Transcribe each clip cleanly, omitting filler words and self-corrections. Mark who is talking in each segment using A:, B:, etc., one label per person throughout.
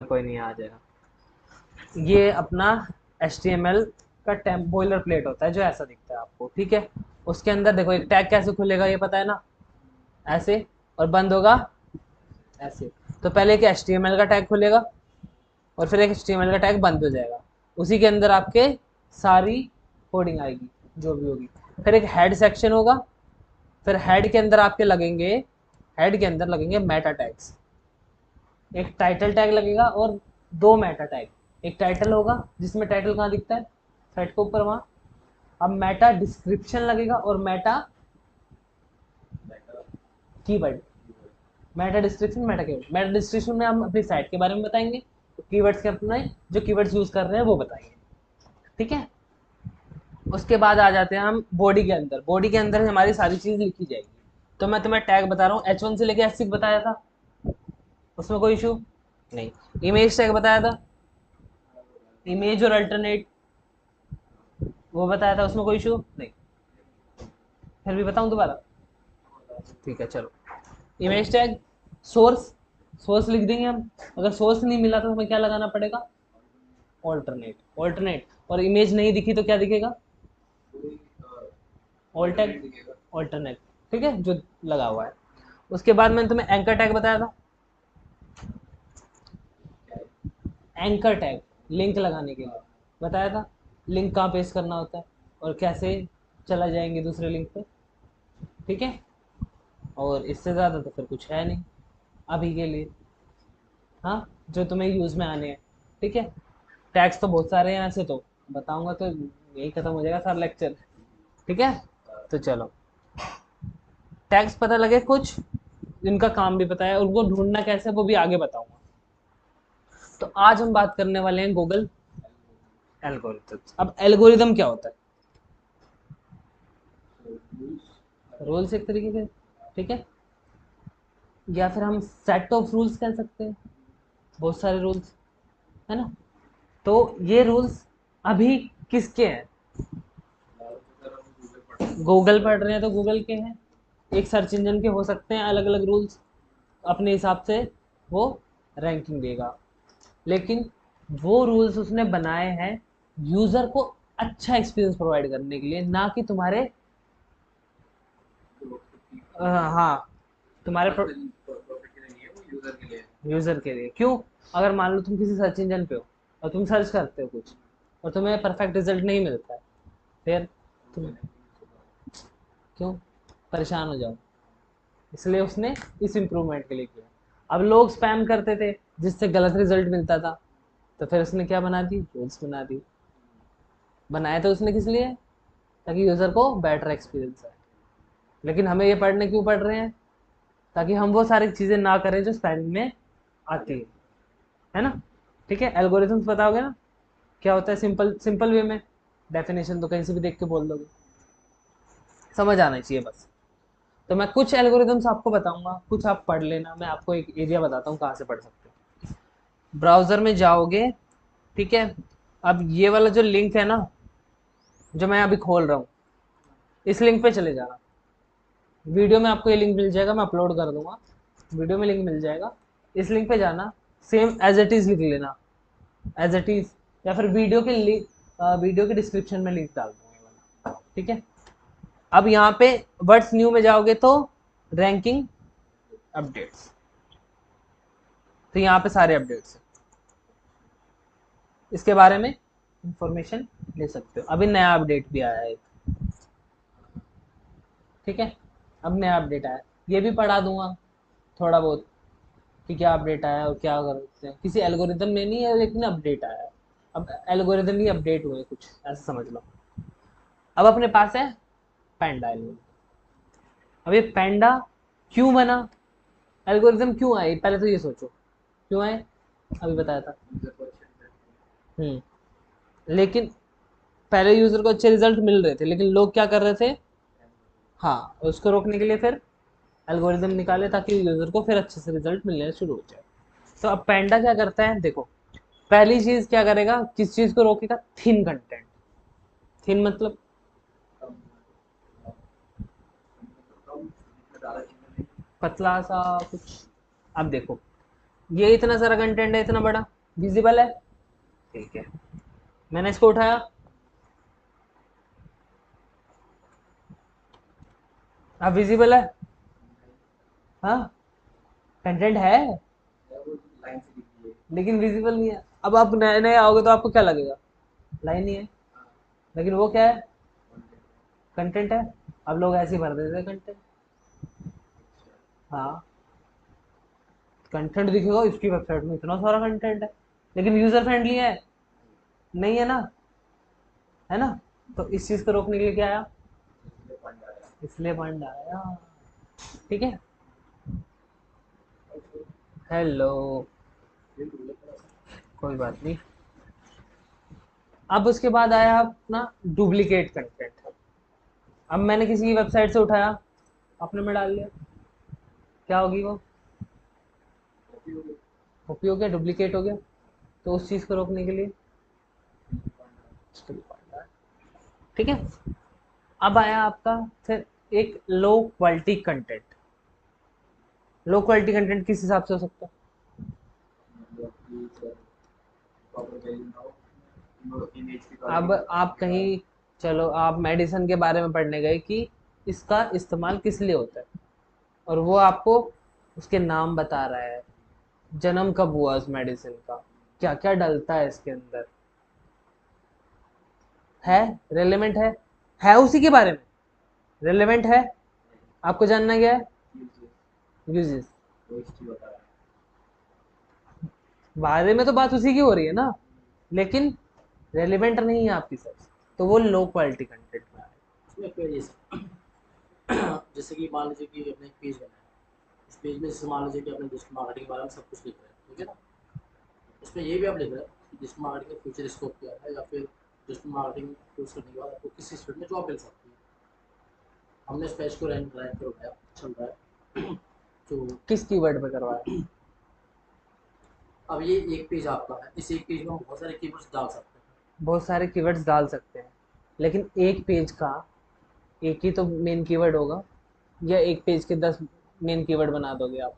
A: कोई नहीं आ जाएगा। ये अपना HTML का टेम्प बॉयलर प्लेट होता है जो ऐसा दिखता है आपको, ठीक है। उसके अंदर देखो एक टैग कैसे खुलेगा ये पता है ना, ऐसे, और बंद होगा ऐसे। तो पहले एक HTML का टैग खुलेगा और फिर एक HTML का टैग बंद हो जाएगा, उसी के अंदर आपके सारी कोडिंग आएगी जो भी होगी। फिर एक हेड सेक्शन होगा, फिर हेड के अंदर आपके लगेंगे, हेड के अंदर लगेंगे मेटा टैग्स। एक टाइटल टैग लगेगा और दो मेटा टैग। एक टाइटल होगा जिसमें टाइटल कहाँ दिखता है, साइट के ऊपर वहां। अब मेटा डिस्क्रिप्शन लगेगा और Meta keyword. Meta description, Meta keyword. Meta description में हम अपनी साइट के बारे में बताएंगे, कीवर्ड्स के अपने जो कीवर्ड्स यूज कर रहे हैं वो बताएंगे, ठीक है। उसके बाद आ जाते हैं हम बॉडी के अंदर। बॉडी के अंदर हमारी सारी चीज लिखी जाएगी। तो मैं तुम्हें टैग बता रहा हूँ, H1 से लेके H6 बताया था, उसमें कोई इशू नहीं। इमेज टैग बताया था, इमेज और अल्टरनेट वो बताया था, उसमें कोई इशू नहीं। फिर भी बताऊं दोबारा, ठीक है चलो। इमेज टैग, सोर्स, सोर्स लिख देंगे हम। अगर सोर्स नहीं मिला तो हमें क्या लगाना पड़ेगा, ऑल्टरनेट। ऑल्टरनेट, और इमेज नहीं दिखी तो क्या दिखेगा, ऑल्टैग, ऑल्टरनेट, ठीक है जो लगा हुआ है। उसके बाद मैंने तुम्हें एंकर टैग बताया था। एंकर टैग लिंक लगाने के लिए बताया था, लिंक कहाँ पेस्ट करना होता है और कैसे चला जाएंगे दूसरे लिंक पे, ठीक है। और इससे ज़्यादा तो फिर कुछ है नहीं अभी के लिए, हाँ, जो तुम्हें यूज़ में आने हैं, ठीक है। टैग्स तो बहुत सारे हैं ऐसे, तो बताऊंगा तो यही खत्म हो जाएगा सारा लेक्चर, ठीक है। तो चलो, टैग्स पता लगे कुछ, इनका काम भी पता है, उनको ढूंढना कैसे वो भी आगे बताऊंगा। तो आज हम बात करने वाले हैं गूगल एल्गोरिथम। अब एल्गोरिथम क्या होता है, रूल्स एक तरीके के, ठीक है, या फिर हम सेट ऑफ रूल्स कह सकते हैं, बहुत सारे रूल्स, है ना। तो ये रूल्स अभी किसके हैं, गूगल पढ़ रहे हैं तो गूगल के हैं। एक सर्च इंजन के हो सकते हैं अलग अलग रूल्स, अपने हिसाब से वो रैंकिंग देगा। लेकिन वो रूल्स उसने बनाए हैं यूजर को अच्छा एक्सपीरियंस प्रोवाइड करने के लिए, ना कि तुम्हारे हाँ, तुम्हारे यूजर के लिए। क्यों, अगर मान लो तुम किसी सर्च इंजन पे हो और तुम सर्च करते हो कुछ और तुम्हें परफेक्ट रिजल्ट नहीं मिलता है, फिर तुम क्यों परेशान हो जाओ। इसलिए उसने इस इम्प्रूवमेंट के लिए किया। अब लोग स्पैम करते थे जिससे गलत रिजल्ट मिलता था, तो फिर उसने क्या बना दी, रूल्स बना दी। बनाया तो उसने किस लिए, ताकि यूज़र को बेटर एक्सपीरियंस है। लेकिन हमें ये पढ़ने क्यों पढ़ रहे हैं, ताकि हम वो सारी चीज़ें ना करें जो स्पैमिंग में आती है ना। ठीक है, एल्गोरिथम्स बताओगे ना क्या होता है, सिंपल सिंपल वे में। डेफिनेशन तो कहीं से भी देख के बोल दोगे, समझ आना चाहिए बस। तो मैं कुछ एल्गोरिथम्स आपको बताऊंगा, कुछ आप पढ़ लेना। मैं आपको एक एरिया बताता हूँ कहाँ से पढ़ सकते हो। ब्राउजर में जाओगे, ठीक है। अब ये वाला जो लिंक है ना, जो मैं अभी खोल रहा हूँ, इस लिंक पे चले जाना। वीडियो में आपको ये लिंक मिल जाएगा, मैं अपलोड कर दूंगा, वीडियो में लिंक मिल जाएगा। इस लिंक पे जाना, सेम एज इट इज लिख लेना, एज इट इज, या फिर वीडियो के लिंक, वीडियो के डिस्क्रिप्शन में लिंक डाल दूंगा ये वाला, ठीक है। अब यहाँ पे वर्ड्स न्यू में जाओगे तो रैंकिंग अपडेट्स, तो यहाँ पे सारे अपडेट्स हैं, इसके बारे में इंफॉर्मेशन ले सकते हो। अभी नया अपडेट भी आया है एक, ठीक है। अब नया अपडेट आया, ये भी पढ़ा दूंगा थोड़ा बहुत कि क्या अपडेट आया है और क्या कर सकते हैं। किसी एल्गोरिदम में नहीं है, लेकिन अपडेट आया है। अब एल्गोरिदम ही अपडेट हुए कुछ, ऐसा समझ लो। अब अपने पास है पैंडा एल्गोरिदम। अब ये पैंडा क्यों बना, एल्गोरिदम क्यों आए, पहले तो ये सोचो क्यों आए, अभी बताया था। लेकिन पहले यूजर को अच्छे रिजल्ट मिल रहे थे, लेकिन लोग क्या कर रहे थे, हाँ, उसको रोकने के लिए फिर एल्गोरिदम निकाले ताकि यूजर को फिर अच्छे से रिजल्ट मिलने शुरू हो जाए। तो अब पैंडा क्या करता है, देखो, पहली चीज क्या करेगा, किस चीज को रोकेगा, थिन कंटेंट। थिन मतलब पतला सा कुछ। अब देखो, ये इतना सारा कंटेंट है, इतना बड़ा, विजिबल है, ठीक है, मैंने इसको उठाया, अब विजिबल है, हाँ, कंटेंट है लेकिन विजिबल नहीं है। अब आप नए नए आओगे तो आपको क्या लगेगा, लाइन ही है, लेकिन वो क्या है, कंटेंट है। अब लोग ऐसे ही भर देते हैं कंटेंट। हाँ, कंटेंट दिखेगा इसकी वेबसाइट में इतना सारा कंटेंट है, लेकिन यूजर फ्रेंडली है नहीं, है ना, है ना। तो इस चीज को रोकने के लिए क्या आया, इसलिए फंड आया, ठीक है। हेलो, कोई बात नहीं। अब उसके बाद आया अपना डुप्लीकेट कंटेंट। अब मैंने किसी की वेबसाइट से उठाया, अपने में डाल लिया, क्या होगी वो, कॉपी हो गया, डुप्लीकेट हो गया। तो उस चीज को रोकने के लिए, ठीक है। अब आया आपका फिर एक low quality content. Low quality content किस हिसाब से हो सकता है, अब आप कहीं, चलो आप मेडिसिन के बारे में पढ़ने गए कि इसका इस्तेमाल किस लिए होता है, और वो आपको उसके नाम बता रहा है, जन्म कब हुआ उस मेडिसिन का, क्या क्या डलता है इसके अंदर, है रेलेवेंट है उसी के बारे में, रेलेवेंट है, आपको जानना क्या है, यूजेस, बारे में तो बात उसी की हो रही है ना, लेकिन रेलिवेंट नहीं है आपकी सर्च, तो वो लो क्वालिटी कंटेंट में आएगा।
B: इसमें कोई जैसे कि मान लीजिए कि अपने एक पेज बनाया है, उस पेज में जैसे मान लीजिए कि अपने डिजिटल मार्केटिंग के बारे में सब कुछ लिख रहे हैं, ठीक है ना। उसमें ये भी आप लिख रहे हैं कि डिजिटल मार्केटिंग का फ्यूचर स्कोप क्या है, या फिर डिजिटल मार्केटिंग कोर्स करने के बाद आपको किस फील्ड में जॉब मिल सकती है। हमने इस पेज को रैंक रैंक करवाया, चल रहा है। तो
A: किस कीवर्ड पे करवाया,
B: अब ये एक पेज आपका है, इस एक पेज में हम बहुत सारे कीवर्ड्स डाल सकते हैं।
A: बहुत सारे कीवर्ड्स डाल सकते हैं, लेकिन एक पेज का एक ही तो मेन कीवर्ड होगा, या एक पेज के 10 मेन कीवर्ड बना दोगे आप।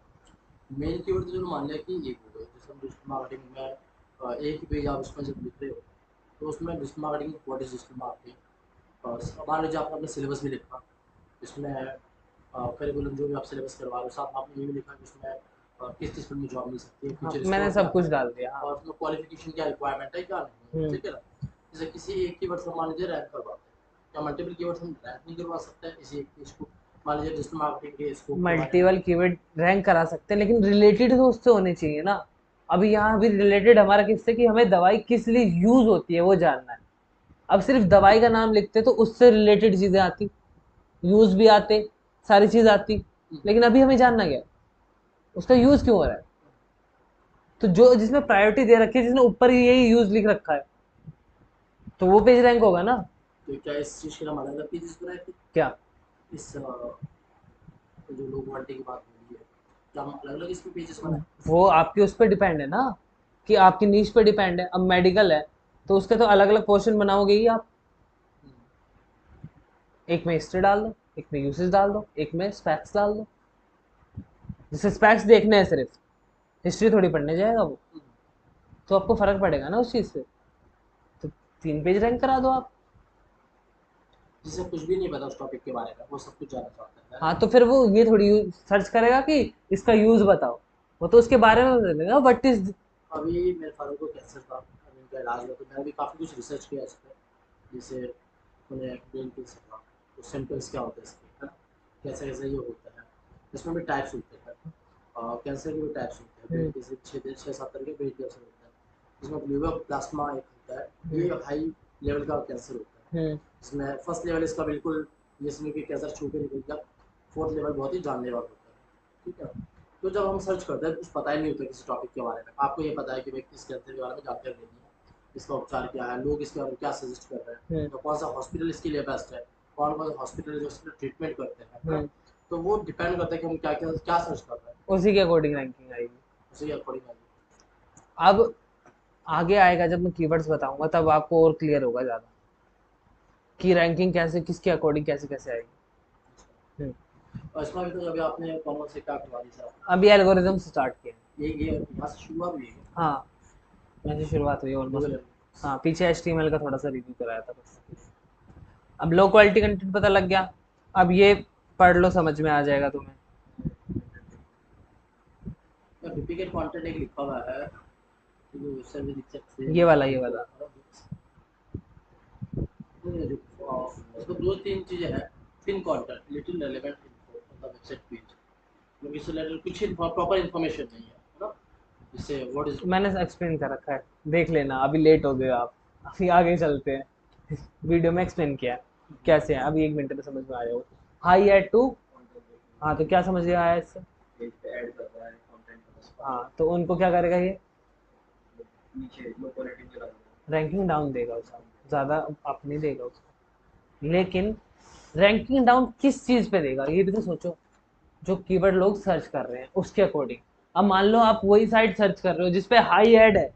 B: मेन कीवर्ड तो चलो मान लिया कि एक हो गया, जैसे हम डिजिटल मार्केटिंग में एक ही पेज आप उसमें जब लिख रहे हो, तो उसमें digital marketing what is digital marketing, मान लीजिए आपने अपना सिलेबस भी लिखा, इसमें करिकुलम जो भी आप सिलेबस करवा रहे हो, साथ में आपने ये भी लिखा कि उसमें किस किस फील्ड में जॉब मिल सकती है,
A: हाँ,
B: फ्यूचर
A: मैंने
B: स्कोप क्या
A: सब कुछ
B: है,
A: डाल दिया, हाँ।
B: और उसमें क्वालिफिकेशन क्या रिक्वायरमेंट है, क्या नहीं है,
A: हम्म।
B: ठीक है ना। जैसे किसी एक कीवर्ड से मान लीजिए रैंक करवाते हैं, क्या मल्टीपल कीवर्ड्स हम रैंक नहीं करवा सकते हैं इसी एक चीज को, मान लीजिए डिजिटल मार्केटिंग के स्कोप के बारे में।
A: मल्टीपल कीवर्ड रैंक करा सकते हैं, लेकिन रिलेटेड तो उससे होने चाहिए ना। अभी यहाँ भी रिलेटेड हमारा किससे, कि हमें दवाई किस लिए यूज होती है वो जानना है। अब सिर्फ दवाई का नाम लिखते तो उससे रिलेटेड चीजें आती, यूज भी आते, सारी चीज आती, लेकिन अभी हमें जानना क्या है, उसका यूज क्यों हो रहा है। तो जो जिसमें प्रायोरिटी दे रखी है, जिसने ऊपर ही यही यूज लिख रखा है, तो वो पेज रैंक होगा ना।
B: तो क्या इस चीज़ के लिए हम अलग अलग पेजेस बनाए थे,
A: क्या,
B: इस जो लो क्वालिटी की बात हो रही है, क्या हम अलग अलग इसमें पेजेस बनाए।
A: वो आपके उस पर डिपेंड है ना, कि आपकी नीच पे डिपेंड है। अब मेडिकल है तो उसके तो अलग अलग पोर्शन बनाओगे ही आप, एक में हिस्ट्री डाल दो, एक में यूसेज डाल दो, एक में स्पैक्स डाल दो। जैसे स्पैक्स देखने हैं सिर्फ, हिस्ट्री थोड़ी पढ़ने जाएगा वो, तो आपको फर्क पड़ेगा ना उस चीज से। तो 3 पेज रैंक करा दो आप।
B: जिसे कुछ भी नहीं पता उस टॉपिक के बारे में, वो सब कुछ जानना चाहता है ना।
A: हाँ, तो फिर वो ये थोड़ी सर्च करेगा कि इसका यूज बताओ, वो तो उसके बारे में बता देगा वट इज।
B: अभी मेरे फादर को कैंसर था, अभी उनका इलाज हुआ, तो मैंने भी काफ़ी कुछ रिसर्च किया इस पर, जैसे उन्हें ब्रेन कैंसर था, तो सिम्टम्स क्या होते हैं इसके, है ना, कैसे कैसे ये होता है। इसमें भी टाइप्स होते हैं, कैंसर के भी टाइप्स होते हैं, ब्रेन कैंसर 6-7 तरह के ब्रेन कैंसर होता है, जिसमें ग्लियोब्लास्टोमा एक होता है, ये हाई लेवल का कैंसर होता है। इसमें फर्स्ट लेवल इसका बिल्कुल ये समझ के कैंसर छू के निकल गया, फोर्थ लेवल बहुत ही जानलेवा होता है, ठीक है। तो जब हम सर्च करते हैं कुछ पता ही नहीं होता किसी टॉपिक के बारे में, आपको ये पता है कि भाई किस कैंसर के बारे में जानकारी लेनी है, इसका उपचार क्या है, लोग इसके बारे में क्या सजेस्ट कर रहे हैं, तो कौन सा हॉस्पिटल इसके लिए बेस्ट है, कौन कौन सा हॉस्पिटल जो इसके ट्रीटमेंट करते हैं, है ना। तो वो डिपेंड करता है कि हम क्या क्या क्या सर्च कर रहे हैं,
A: उसी के अकॉर्डिंग रैंकिंग आएगी।
B: उसी के अकॉर्डिंग।
A: अब आगे आएगा जब मैं कीवर्ड्स बताऊंगा, तब आपको और क्लियर होगा ज़्यादा कि रैंकिंग कैसे, किसके अकॉर्डिंग कैसे कैसे आएगी।
B: और इसमें भी तो अभी आपने कॉमन से क्या करवा दी सर,
A: अभी एल्गोरिदम स्टार्ट किए हैं।
B: ये यहाँ से शुरुआत हुई है
A: हाँ, वैसे शुरुआत हुई ऑलमोस्ट।
B: गूगल।
A: हाँ, पीछे HTML का थोड़ा सा रिव्यू कराया था बस। अब लो क्वालिटी कंटेंट पता लग गया, अब ये पढ़ लो, समझ में आ जाएगा तुम्हें।
B: डुप्लीकेट कंटेंट एक लिखा हुआ है, जो वेबसाइट में दिख सकते हैं।
A: ये वाला
B: इसको दो तीन चीजें हैं। Thin content, little relevant info on the website page, मतलब इससे रिलेटेड कुछ प्रॉपर इन्फॉर्मेशन नहीं है ना, जैसे व्हाट इज।
A: मैंने एक्सप्लेन कर रखा है, देख लेना, अभी लेट हो गए आप, अभी आगे चलते हैं। वीडियो में एक्सप्लेन किया है कैसे है, अभी 1 मिनट में समझ में आ जाएगा। हाई एड टू, हाँ तो क्या समझ में आया इससे?
B: पेज पे ऐड कर रहा है कंटेंट,
A: हाँ, तो उनको क्या करेगा ये?
B: नीचे लो क्वालिटी में डाल
A: रैंकिंग डाउन देगा उसका, ज़्यादा अप नहीं देगा उसको। लेकिन रैंकिंग डाउन किस चीज़ पे देगा ये भी तो सोचो, जो कीवर्ड लोग सर्च कर रहे हैं उसके अकॉर्डिंग। अब मान लो आप वही साइट सर्च कर रहे हो जिसपे हाई ऐड है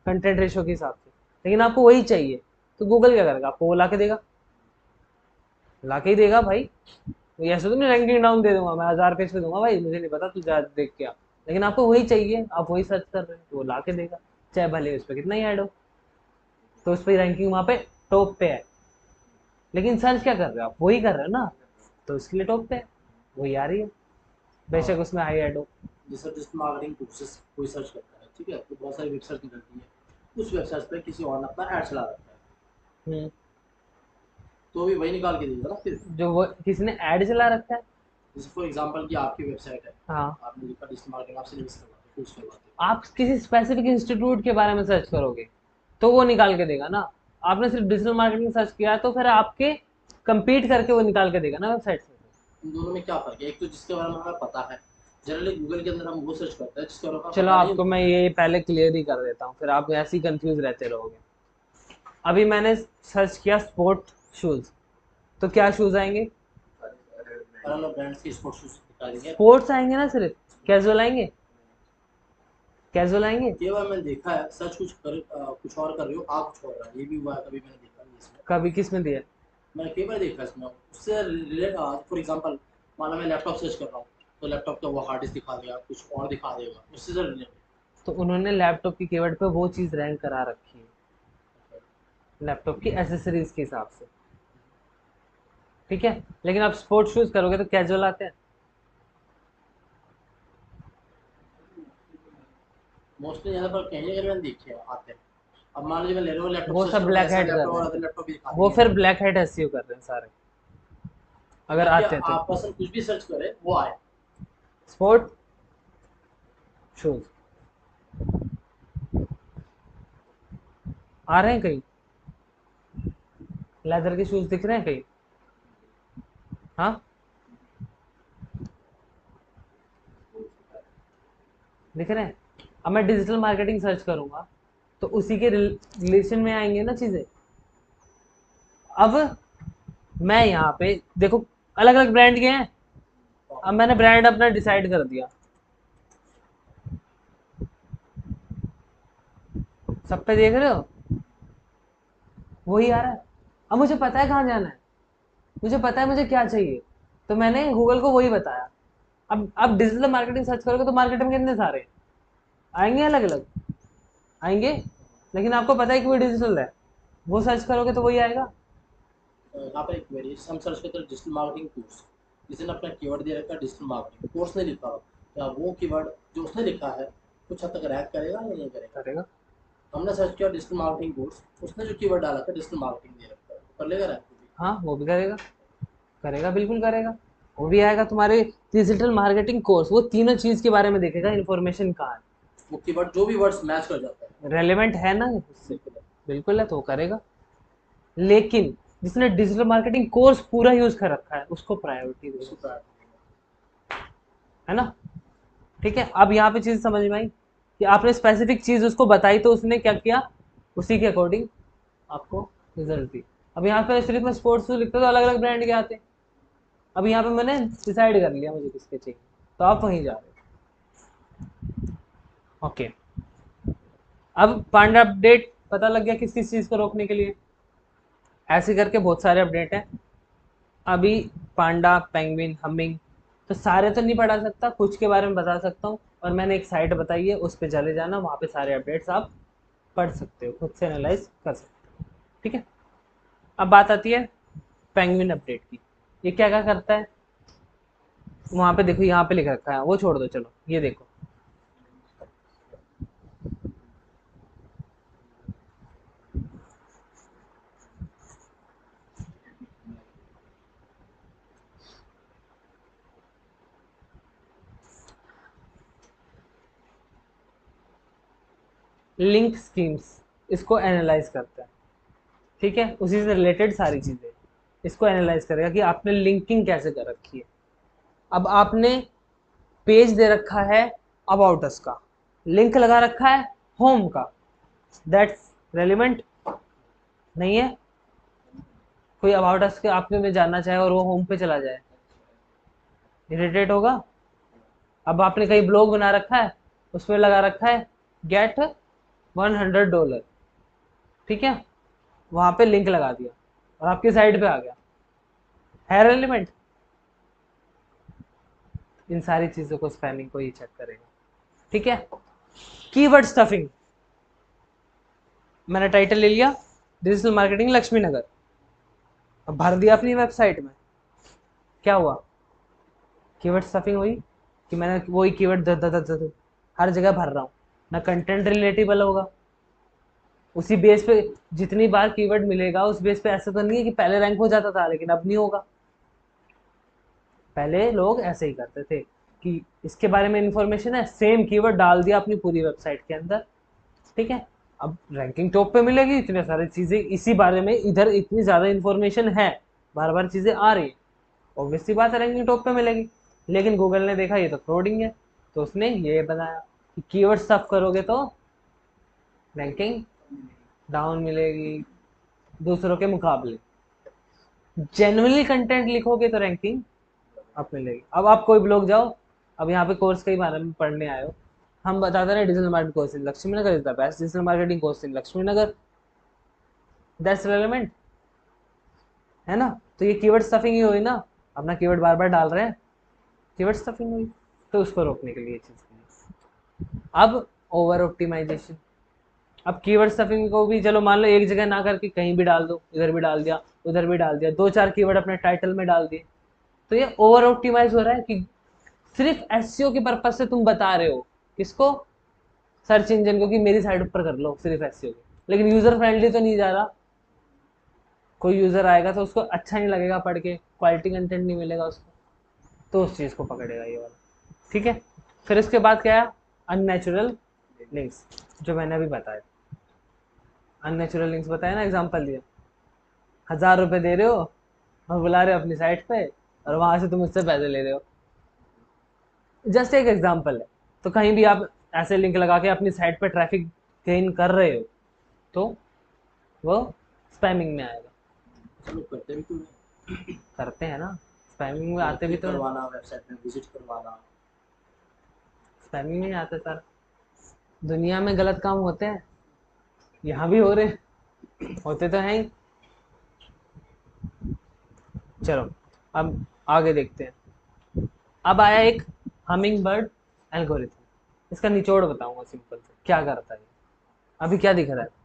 A: कंटेंट रेशो के हिसाब से, लेकिन आपको वही चाहिए, तो गूगल क्या करेगा? आपको वो ला के देगा, ला के ही देगा भाई। तो ऐसे तो नहीं रैंकिंग डाउन दे दूंगा मैं, 1000 पेज पे दूंगा भाई, मुझे नहीं पता तू जा देख के आ। लेकिन आपको वही चाहिए, आप वही सर्च कर रहे हो, तो वो ला के देगा, चाहे भले उस पर कितना ही ऐड हो। तो उस पर रैंकिंग वहाँ पे टॉप पे है, लेकिन सर्च क्या कर रहे हो आप? वही कर रहे हो ना, तो इसके लिए टॉप पे है, वही आ रही है, बेशक उसमें हाई ऐड हो।
B: जैसे डिजिटल मार्केटिंग कोर्सेज कोई सर्च करता है, ठीक है, तो बहुत सारी वेबसाइट निकलती है, उस वेबसाइट पे किसी और ने अपना ऐड चला रखा है,
A: हम्म,
B: तो भी वही निकाल के देगा ना फिर।
A: जो वो किसने ऐड चला रखा है।
B: जैसे फॉर एग्जांपल कि आपकी वेबसाइट है,
A: हाँ,
B: आपने लिखा डिजिटल मार्केटिंग, आपसे रिलीज करवाते कोर्स करवाते
A: आप किसी स्पेसिफिक इंस्टीट्यूट के बारे में सर्च करोगे तो वो निकाल के देगा ना। आपने सिर्फ डिजिटल मार्केटिंग सर्च किया है तो फिर आपके compete करके वो निकाल के देगा ना वेबसाइट में।
B: इन दोनों में क्या फर्क है? एक तो जिसके बारे में हमें पता है, जनरली गूगल के अंदर हम वो सर्च करते हैं जिसके बारे में हमें
A: चलो
B: पता नहीं
A: आपको मैं ये पहले क्लियर ही कर देता हूँ, फिर आप ऐसे ही कंफ्यूज रहते रहोगे। अभी मैंने सर्च किया स्पोर्ट शूज, तो क्या शूज आएंगे?
B: अलग अलग ब्रांड्स के स्पोर्ट्स शूज दिखा देंगे।
A: स्पोर्ट्स आएंगे ना, सिर्फ कैजुअल आएंगे? कैजुअल आएंगे?
B: ये बार मैंने देखा है, सर्च कुछ और कर रहे हो, आप कुछ और कर रहे हो, ये भी हुआ है, कभी मैंने देखा नहीं इसमें।
A: कभी किस में दिया?
B: मैंने कई बार देखा इसमें, उससे रिलेट, फॉर एग्जांपल माना मैं लैपटॉप सर्च कर रहा हूँ, तो लैपटॉप का वो हार्ड डिस्क दिखा देगा, कुछ और दिखा देगा, उससे से रिलेटेड।
A: तो उन्होंने लैपटॉप की कीवर्ड पे वो चीज़ रैंक करा रखी है, लैपटॉप की एसेसरीज के हिसाब से, ठीक है। लेकिन आप स्पोर्ट्स शूज करोगे तो कैजुअल आते हैं।
B: मोस्टली यहाँ पर कहीं जगह मैंने देखे हैं आते हैं। अब मान लीजिए मैं ले रहा हूँ लैपटॉप
A: वो
B: सर्च
A: सब
B: करूँगा,
A: ब्लैक
B: ऐसा
A: हेड कर
B: लैपटॉप
A: रहे
B: और
A: हैं,
B: अदर लैपटॉप भी दिखा
A: वो
B: देंगे।
A: फिर ब्लैक हेड एसईओ कर रहे हैं सारे, अगर
B: ताकि
A: आते हैं तो।
B: आप पर्सन कुछ भी सर्च करे वो आए।
A: स्पोर्ट शूज आ रहे हैं कहीं, लेदर के शूज दिख रहे हैं कहीं? हाँ, दिख रहे हैं। अब मैं डिजिटल मार्केटिंग सर्च करूंगा तो उसी के रिलेशन में आएंगे ना चीजें। अब मैं यहाँ पे देखो, अलग अलग ब्रांड के हैं, अब मैंने ब्रांड अपना डिसाइड कर दिया, सब पे देख रहे हो वही आ रहा है। अब मुझे पता है कहाँ जाना है, मुझे पता है मुझे क्या चाहिए, तो मैंने गूगल को वही बताया। अब डिजिटल मार्केटिंग सर्च करोगे तो मार्केट में कितने सारे आएंगे, अलग अलग आएंगे, लेकिन आपको पता है कि वो डिजिटल है, वो सर्च करोगे तो वही आएगा।
B: यहाँ पर एक क्वेरी, हम सर्च करते हैं डिजिटल मार्केटिंग कोर्स, किसी ने अपना कीवर्ड दे रखा है डिजिटल मार्केटिंग कोर्स नहीं लिखा हो, क्या वो कीवर्ड जो उसने लिखा है कुछ हद तक रैंक करेगा या नहीं करेगा?
A: करेगा,
B: हमने सर्च किया डिजिटल मार्केटिंग कोर्स, उसने जो कीवर्ड डाला था डिजिटल मार्केटिंग दे रखा है, कर लेगा रैंक?
A: हाँ वो भी करेगा, करेगा बिल्कुल करेगा, वो भी आएगा तुम्हारे डिजिटल मार्केटिंग कोर्स, वो तीनों चीज के बारे में देखेगा, इन्फॉर्मेशन कहाँ है,
B: वो कीवर्ड जो भी वर्ड्स मैच कर जाता है।
A: रेलेवेंट है ना उससे,
B: बिल्कुल।
A: बिल्कुल है, तो वो करेगा। लेकिन जिसने डिजिटल मार्केटिंग कोर्स पूरा यूज कर रखा है उसको प्रायोरिटी
B: उसको
A: देगा,
B: प्रायोरिटी
A: है ना। ठीक है, अब यहाँ पे चीज समझ में आई कि आपने स्पेसिफिक चीज उसको बताई तो उसने क्या किया, उसी के अकॉर्डिंग आपको रिजल्ट दी। अब यहाँ पे सिर्फ मैं स्पोर्ट्स शूज लिखता तो अलग अलग ब्रांड के आते हैं, अब यहाँ पे मैंने डिसाइड कर लिया मुझे किसके चाहिए, तो आप वहीं जा रहे हो। ओके, अब पांडा अपडेट पता लग गया किस किस चीज को रोकने के लिए, ऐसे करके बहुत सारे अपडेट हैं। अभी पांडा, पेंगुइन, हमिंग, तो सारे तो नहीं पढ़ा सकता, कुछ के बारे में बता सकता हूँ। और मैंने एक साइट बताई है, उस पर चले जाना, वहाँ पे सारे अपडेट्स आप पढ़ सकते हो, खुद से एनालाइज कर सकते हो। ठीक है, अब बात आती है पेंगुइन अपडेट की। ये क्या क्या करता है, वहाँ पे देखो, यहाँ पे लिख रखा है, वो छोड़ दो, चलो ये देखो। लिंक स्कीम्स, इसको एनालाइज करता है। ठीक है, उसी से रिलेटेड सारी चीजें इसको एनालाइज करेगा कि आपने लिंकिंग कैसे कर रखी है। अब आपने पेज दे रखा है अबाउट अस का, लिंक लगा रखा है होम का, दैट्स रेलिवेंट नहीं है। कोई अबाउट अस के आपके में जानना चाहे और वो होम पे चला जाए, इरिटेट होगा। अब आपने कहीं ब्लॉग बना रखा है, उसमें लगा रखा है गेट $100, ठीक है, वहां पे लिंक लगा दिया और आपकी साइड पे आ गया, है रेलिवेंट। इन सारी चीजों को स्पैमिंग को ही चेक करेगा। ठीक है, कीवर्ड स्टफिंग, मैंने टाइटल ले लिया डिजिटल मार्केटिंग लक्ष्मी नगर, अब भर दिया अपनी वेबसाइट में, क्या हुआ, कीवर्ड स्टफिंग हुई कि मैंने वही कीवर्ड हर जगह भर रहा हूँ, ना कंटेंट रिलेटेबल होगा। उसी बेस पे जितनी बार कीवर्ड मिलेगा उस बेस पे, ऐसा तो नहीं है कि पहले रैंक हो जाता था, लेकिन अब नहीं होगा। पहले लोग ऐसे ही करते थे कि इसके बारे में इंफॉर्मेशन है, सेम कीवर्ड डाल दिया अपनी पूरी वेबसाइट के अंदर। ठीक है, अब रैंकिंग टॉप पे मिलेगी, इतने सारी चीजें इसी बारे में, इधर इतनी ज्यादा इंफॉर्मेशन है, बार बार चीजें आ रही है, ऑब्वियस सी बात है रैंकिंग टॉप पे मिलेगी। लेकिन गूगल ने देखा ये तो फ्रॉडिंग है, तो उसने ये बनाया कि कीवर्ड स्टफ करोगे तो रैंकिंग डाउन मिलेगी दूसरों के मुकाबले, जेन्युइनली कंटेंट लिखोगे तो रैंकिंग अप मिलेगी। अब आप कोई ब्लॉग जाओ, अब यहाँ पे कोर्स के बारे में पढ़ने आए हो, हम बताते हैं digital marketing course in Lakshmi Nagar is the best digital marketing course in Lakshmi Nagar, that's relevant, है ना। तो ये कीवर्ड स्टफिंग ही हुई ना, अपना कीवर्ड बार बार डाल रहे हैं, कीवर्ड स्टफिंग हुई। तो उसको रोकने के लिए चीज। अब ओवर ऑप्टिमाइजेशन, अब कीवर्ड स्टफिंग को भी चलो मान लो एक जगह ना करके कहीं भी डाल दो, इधर भी डाल दिया उधर भी डाल दिया, दो चार कीवर्ड अपने टाइटल में डाल दिए, तो ये ओवर ऑप्टिमाइज हो रहा है कि सिर्फ एसईओ के पर्पज से तुम बता रहे हो किसको, सर्च इंजन को, कि मेरी साइड ऊपर कर लो सिर्फ एसईओ के, लेकिन यूजर फ्रेंडली तो नहीं जा रहा। कोई यूजर आएगा तो उसको अच्छा नहीं लगेगा पढ़ के, क्वालिटी कंटेंट नहीं मिलेगा उसको, तो उस चीज को पकड़ेगा ये वाला। ठीक है, फिर इसके बाद क्या है, अननेचुरल लिंक्स, जो मैंने अभी बताया, अननेचुरल लिंक्स बताया ना, एग्जांपल दिया, 1000 रुपए दे रहे हो और बुला रहे हो अपनी साइट पे, और वहां से तुम उससे पैसे ले रहे हो, जस्ट एक एग्जांपल है। तो कहीं भी आप ऐसे लिंक लगा के अपनी साइट पे ट्रैफिक गेन कर रहे हो तो वो स्पैमिंग में आएगा।
B: हम लोग करते भी तो हैं।
A: करते हैं ना, स्पैमिंग में आते भी
B: क्लिक
A: तो,
B: करवाना, वेबसाइट में विजिट करवाना।
A: स्पैमिंग में आते सर, दुनिया में गलत काम होते हैं, यहाँ भी हो रहे हैं, होते तो हैं ही। चलो अब आगे देखते हैं। अब आया एक हमिंग बर्ड एल्गोरिथम, इसका निचोड़ बताऊंगा सिंपल से, क्या करता है अभी क्या दिख रहा है।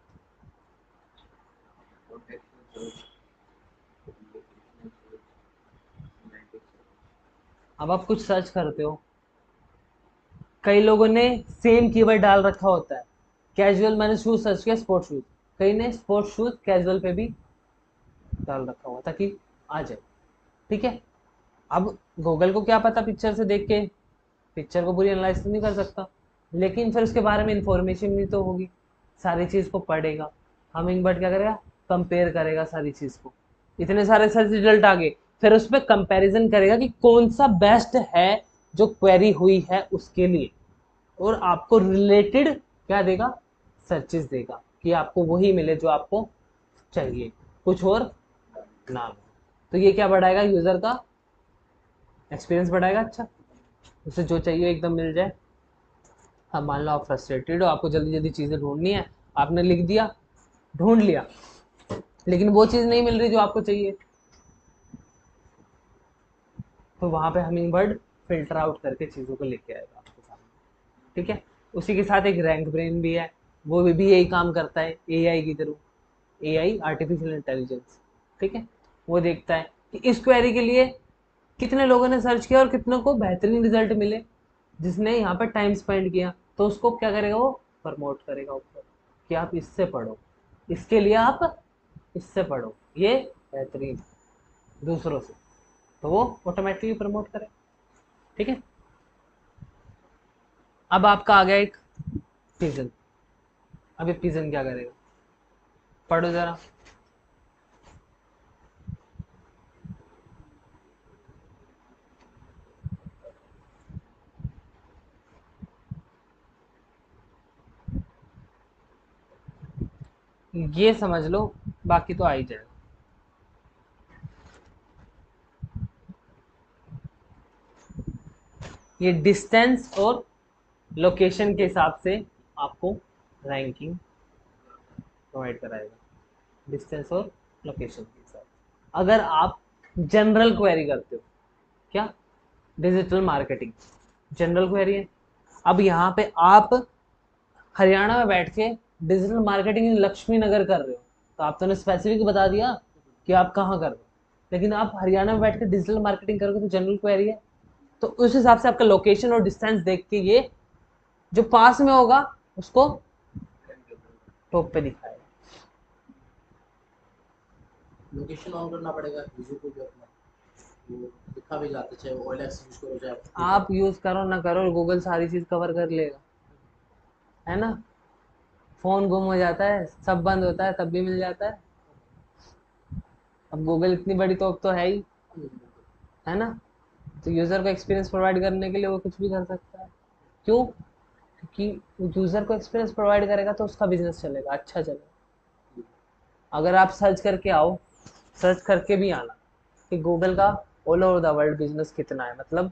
A: अब आप कुछ सर्च करते हो, कई लोगों ने सेम कीवर्ड डाल रखा होता है, कैजुअल मैंने शूज सर्च किया, स्पोर्ट्स शूज, कई ने स्पोर्ट्स शूज कैजुअल पे भी डाल रखा हुआ ताकि आ जाए। ठीक है, अब गूगल को क्या पता पिक्चर से देख के, पिक्चर को पूरी एनालाइज तो नहीं कर सकता, लेकिन फिर उसके बारे में इंफॉर्मेशन भी तो होगी, सारी चीज़ को पढ़ेगा। हमिंग बर्ड क्या करेगा, कंपेयर करेगा सारी चीज़ को, इतने सारे सर्च रिजल्ट आ गए, फिर उस पर कंपेरिजन करेगा कि कौन सा बेस्ट है जो क्वेरी हुई है उसके लिए, और आपको रिलेटेड क्या देगा, सर्चेस देगा कि आपको वही मिले जो आपको चाहिए, कुछ और ना मिले। तो ये क्या बढ़ाएगा, यूजर का एक्सपीरियंस बढ़ाएगा, अच्छा, उसे जो चाहिए एकदम मिल जाए। अब मान लो आप फ्रस्ट्रेटेड हो, आपको जल्दी जल्दी चीज़ें ढूंढनी है, आपने लिख दिया, ढूंढ लिया, लेकिन वो चीज़ नहीं मिल रही जो आपको चाहिए, तो वहां पे हमिंग बर्ड फिल्टर आउट करके चीज़ों को लेके आएगा आपके सामने। ठीक है। उसी के साथ एक रैंक ब्रेन भी है, वो भी यही काम करता है एआई की थ्रू, एआई आर्टिफिशियल इंटेलिजेंस। ठीक है, वो देखता है कि इस क्वेरी के लिए कितने लोगों ने सर्च किया और कितनों को बेहतरीन रिजल्ट मिले, जिसने यहाँ पर टाइम स्पेंड किया, तो उसको क्या करेगा, वो प्रमोट करेगा ऊपर कि आप इससे पढ़ो, इसके लिए आप इससे पढ़ो, ये बेहतरीन दूसरों से, तो वो ऑटोमेटिकली प्रमोट करे। ठीक है। अब आपका आ गया एक पिजन। अब ये पिजन क्या करेगा, पढ़ो जरा। ये समझ लो, बाकी तो आ ही जाएगा। ये डिस्टेंस और लोकेशन के हिसाब से आपको रैंकिंग प्रोवाइड कराएगा, डिस्टेंस और लोकेशन के हिसाब से। अगर आप जनरल क्वेरी करते हो, क्या, डिजिटल मार्केटिंग जनरल क्वेरी है, अब यहाँ पे आप हरियाणा में बैठ के डिजिटल मार्केटिंग इन लक्ष्मी नगर कर रहे हो, तो आप तो स्पेसिफिक बता दिया कि आप कहाँ कर रहे हो, लेकिन आप हरियाणा में बैठ के डिजिटल मार्केटिंग करोगे तो जनरल क्वेरी है, तो उस हिसाब से आपका लोकेशन और डिस्टेंस देख के ये जो पास में होगा उसको टॉप पे दिखाएगा।
B: लोकेशन ऑन करना पड़ेगा यूजर को भी अपना, वो दिखा भी जाता है, चाहे वो OLX यूज करो चाहे
A: आप यूज करो ना करो, गूगल सारी चीज कवर कर लेगा, है ना। फोन गुम हो जाता है, सब बंद होता है, तब भी मिल जाता है। अब गूगल इतनी बड़ी तो है ही, है ना। तो यूजर को एक्सपीरियंस प्रोवाइड करने के लिए वो कुछ भी कर सकता है। क्यों? क्योंकि यूजर को एक्सपीरियंस प्रोवाइड करेगा तो उसका बिजनेस चलेगा, अच्छा चलेगा। अगर आप सर्च करके आओ, सर्च करके भी आना कि गूगल का all over the world business कितना है, मतलब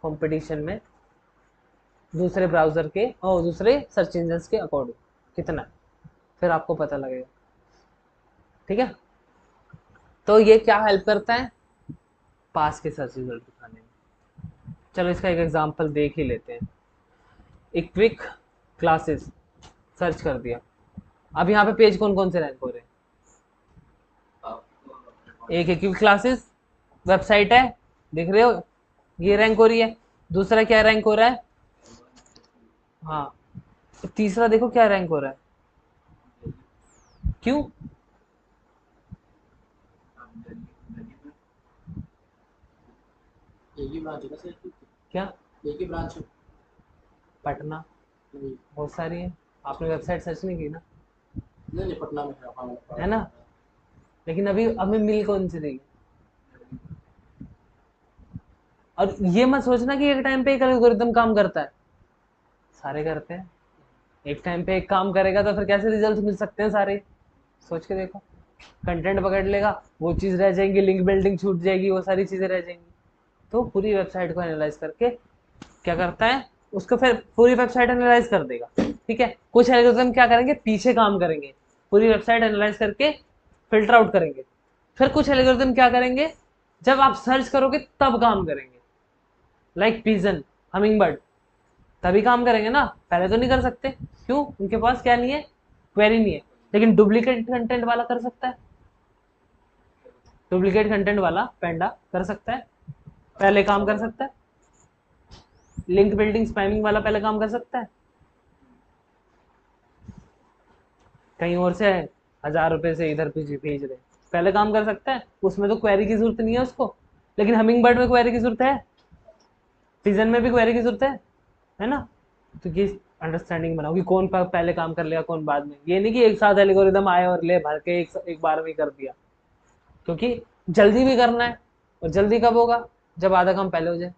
A: कंपटीशन में दूसरे ब्राउजर के और दूसरे सर्च इंजन के अकॉर्डिंग कितना है, फिर आपको पता लगेगा। ठीक है, तो ये क्या हेल्प करता है, पास के सर्च रिजल्ट दिखाने में। चलो इसका एक एग्जांपल देख ही लेते हैं। एक क्विक क्लासेस सर्च कर दिया, अब यहाँ पे पेज कौन कौन से रैंक हो रहे हैं, एक है क्विक क्लासेस वेबसाइट है, देख रहे हो, ये रैंक हो रही है। दूसरा क्या रैंक हो रहा है, हाँ, तो तीसरा देखो क्या रैंक हो रहा है, क्यों,
B: एक ही ब्रांच है ना सर,
A: क्या,
B: एक ही ब्रांच है।
A: पटना,
B: नहीं
A: बहुत सारी है, आपने वेबसाइट सर्च नहीं की ना,
B: नहीं नहीं, पटना में है, हाँ
A: है ना। लेकिन अभी हमें मिल कौन सी रही, और ये मत सोचना कि एक टाइम पे एक एल्गोरिदम काम करता है, सारे करते हैं। एक टाइम पे एक काम करेगा तो फिर कैसे रिजल्ट मिल सकते हैं सारे, सोच के देखो। कंटेंट पकड़ लेगा, वो चीज़ रह जाएंगी, लिंक बिल्डिंग छूट जाएगी, वो सारी चीज़ें रह जाएंगी। तो पूरी वेबसाइट को एनालाइज करके क्या करता है, उसको फिर पूरी वेबसाइट एनालाइज कर देगा। ठीक है, कुछ एल्गोरिदम क्या करेंगे, पीछे काम करेंगे, पूरी वेबसाइट एनालाइज करके फिल्टर आउट करेंगे। फिर कुछ एल्गोरिदम क्या करेंगे, जब आप सर्च करोगे तब काम करेंगे, लाइक पिजन, हमिंग बर्ड, तभी काम करेंगे ना, पहले तो नहीं कर सकते। क्यों? उनके पास क्या नहीं है, क्वेरी नहीं है। लेकिन डुप्लीकेट कंटेंट वाला कर सकता है, डुप्लीकेट कंटेंट वाला पेंडा कर सकता है, पहले काम कर सकता है। लिंक बिल्डिंग स्पैमिंग वाला पहले काम कर सकता है, कहीं और से 1000 रुपए से इधर भेज रहे, पहले काम कर सकता है, उसमें तो क्वेरी की जरूरत नहीं है उसको। लेकिन हमिंग बर्ड में क्वेरी की जरूरत है, पिजन में भी क्वेरी की जरूरत है ना। तो ये अंडरस्टैंडिंग बनाओ कि कौन पहले काम कर लेगा कौन बाद में, ये नहीं कि एक साथ एल्गोरिदम आए और ले भर के एक बार में कर दिया, क्योंकि जल्दी भी करना है, और जल्दी कब होगा, जब आधा काम पहले हो जाए।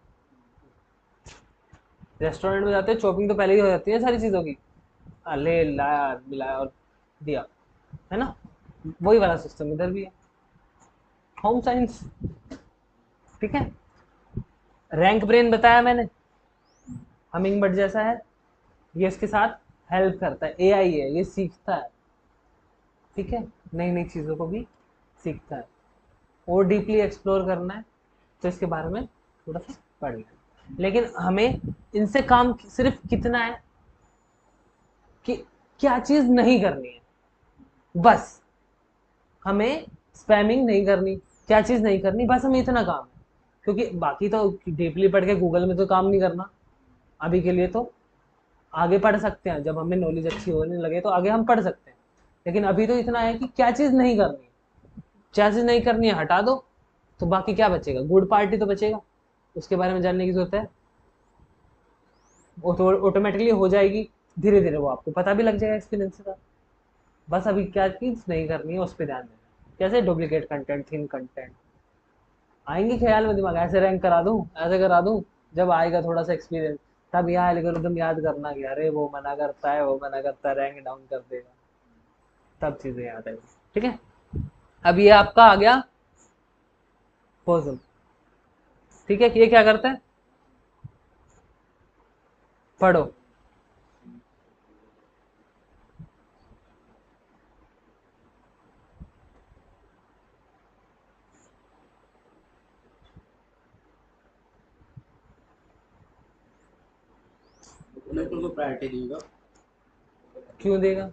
A: रेस्टोरेंट में जाते हैं, शॉपिंग तो पहले ही हो जाती है सारी चीज़ों की, ले लाया मिलाया और दिया, है ना। वही वाला सिस्टम इधर भी है, होम साइंस। ठीक है, रैंक ब्रेन बताया मैंने, हमिंग बर्ड जैसा है, ये इसके साथ हेल्प करता है, एआई है, ये सीखता है। ठीक है, नई नई चीज़ों को भी सीखता है। और डीपली एक्सप्लोर करना है तो इसके बारे में थोड़ा सा पढ़ लें। लेकिन हमें इनसे काम सिर्फ कितना है कि क्या चीज नहीं करनी है, बस हमें स्पैमिंग नहीं करनी, क्या चीज नहीं करनी, बस हमें इतना काम है। क्योंकि बाकी तो डीपली पढ़ के गूगल में तो काम नहीं करना अभी के लिए। तो आगे पढ़ सकते हैं, जब हमें नॉलेज अच्छी होने लगे तो आगे हम पढ़ सकते हैं। लेकिन अभी तो इतना है कि क्या चीज़ नहीं करनी है, क्या चीज़ नहीं करनी है हटा दो, तो बाकी क्या बचेगा? गुड पार्टी तो बचेगा, उसके बारे में जानने की जरूरत है। वो तो ऑटोमेटिकली हो जाएगी, धीरे धीरे वो आपको पता भी लग जाएगा एक्सपीरियंस का। बस अभी क्या चीज़ नहीं करनी है उस पर ध्यान देना है। कैसे डुप्लीकेट कंटेंट, थिन कंटेंट आएंगे ख्याल में, दिमाग ऐसे रैंक करा दूं, ऐसे करा दूं। जब आएगा थोड़ा सा एक्सपीरियंस, तब यहाँ एल्गोरिदम याद करना कि अरे वो मना करता है, वो मना करता है, रैंक डाउन कर देगा, तब चीजें याद आएगी। ठीक है, अब ये आपका आ गया पॉजल। ठीक है, कि ये क्या करता है, पढ़ो।
B: इलेक्ट्रो को प्रायोरिटी देगा,
A: क्यों देगा?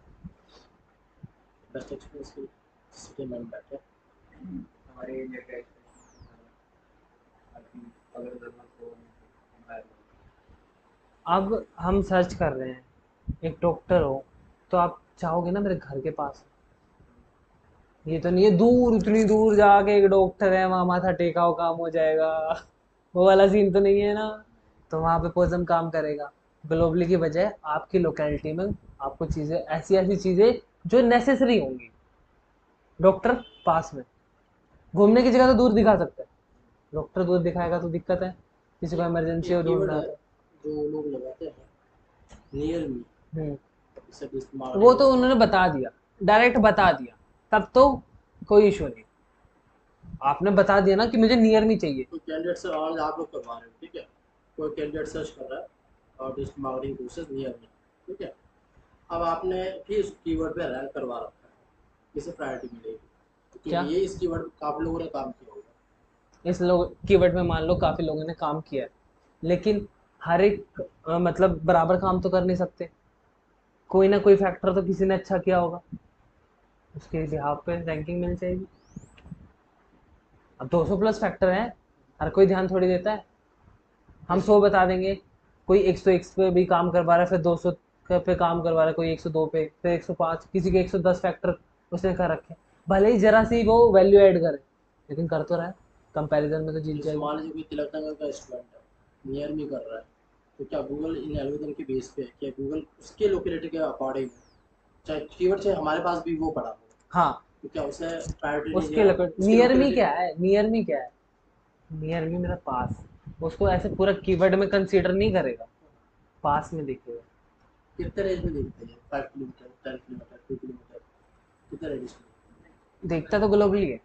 B: बेस्ट एक्सपीरियंस की सिटी में बैठे
C: हमारे एरिया का अभी अगर जरूरत हो
A: अब हम सर्च कर रहे हैं, एक डॉक्टर हो, तो आप चाहोगे ना मेरे घर के पास। ये तो नहीं है दूर, इतनी दूर जाके एक डॉक्टर है वहां माथा टेकाओ काम हो जाएगा, वो वाला सीन तो नहीं है ना। तो वहां पे पोजम काम करेगा। ग्लोबली की बजाय आपकी लोकेलिटी में आपको चीजें, ऐसी ऐसी चीजें जो नेसेसरी होंगी, डॉक्टर पास में। घूमने की जगह तो दूर दिखा सकता है, डॉक्टर दूर दिखाएगा तो दिक्कत है, किसी को इमरजेंसी हो
B: एक कीवर्ड
A: ढूंढना
B: है
A: है तो।
B: जो लोग लगाते हैं, नियर मी,
A: हम्म,
B: इसे इस्तेमाल
A: वो तो
B: इस्तेमाल
A: उन्होंने बता दिया, डायरेक्ट बता दिया, तब तो कोई इशू नहीं। आपने बता दिया ना कि मुझे नियर मी चाहिए।
B: कोई कैंडिडेट से और आप लोग करवा रहे हो, ठीक है, कोई कैंडिडेट सर्च कर रहा है और digital marketing courses near me, ठीक है, अब आपने फिर उस कीवर्ड पे रैंक करवा रखा है, इसे प्रायोरिटी मिलेगी
A: क्या?
B: क्योंकि ये इस कीवर्ड पे काफी लोगों ने काम किया होगा।
A: इस लोग कीवर्ड में मान लो काफी लोगों ने काम किया है, लेकिन हर एक मतलब बराबर काम तो कर नहीं सकते, कोई ना कोई फैक्टर तो किसी ने अच्छा किया होगा, उसके बिहाफ पे रैंकिंग मिल जाएगी। अब 200 प्लस फैक्टर हैं, हर कोई ध्यान थोड़ी देता है। हम 100 बता देंगे, कोई 101 पे भी काम करवा रहा है, फिर 200 पे काम करवा रहा है, कोई 102 पे, फिर 105, किसी के 110 फैक्टर उसने कर रखे। भले ही जरा सी वो वैल्यू ऐड करे, लेकिन कर तो रहा है, कंपैरिजन में तो जीत
B: जैसे
A: जाएगा।
B: मान लीजिए कोई तिलक नगर का स्टूडेंट है, नियर मी कर रहा है, तो क्या गूगल इन एल्गोरिथम के बेस पे, क्या गूगल उसके लोकेलिटी के अकॉर्डिंग, चाहे कीवर्ड चाहे हमारे पास भी वो पड़ा हो,
A: हाँ,
B: तो क्या उसे प्रायोरिटी नहीं
A: उसके
B: देगा, उसके
A: नियर मी
B: लोकेलिटी।
A: क्या है, नियर मी क्या है, नियर मी मेरा पास, उसको ऐसे पूरा कीवर्ड में कंसीडर नहीं करेगा, पास में दिखेगा।
B: कितने रेंज में देखते हैं, 5 किलोमीटर, 10 किलोमीटर, 2 किलोमीटर, कितने रेंज में?
A: देखता तो ग्लोबली है,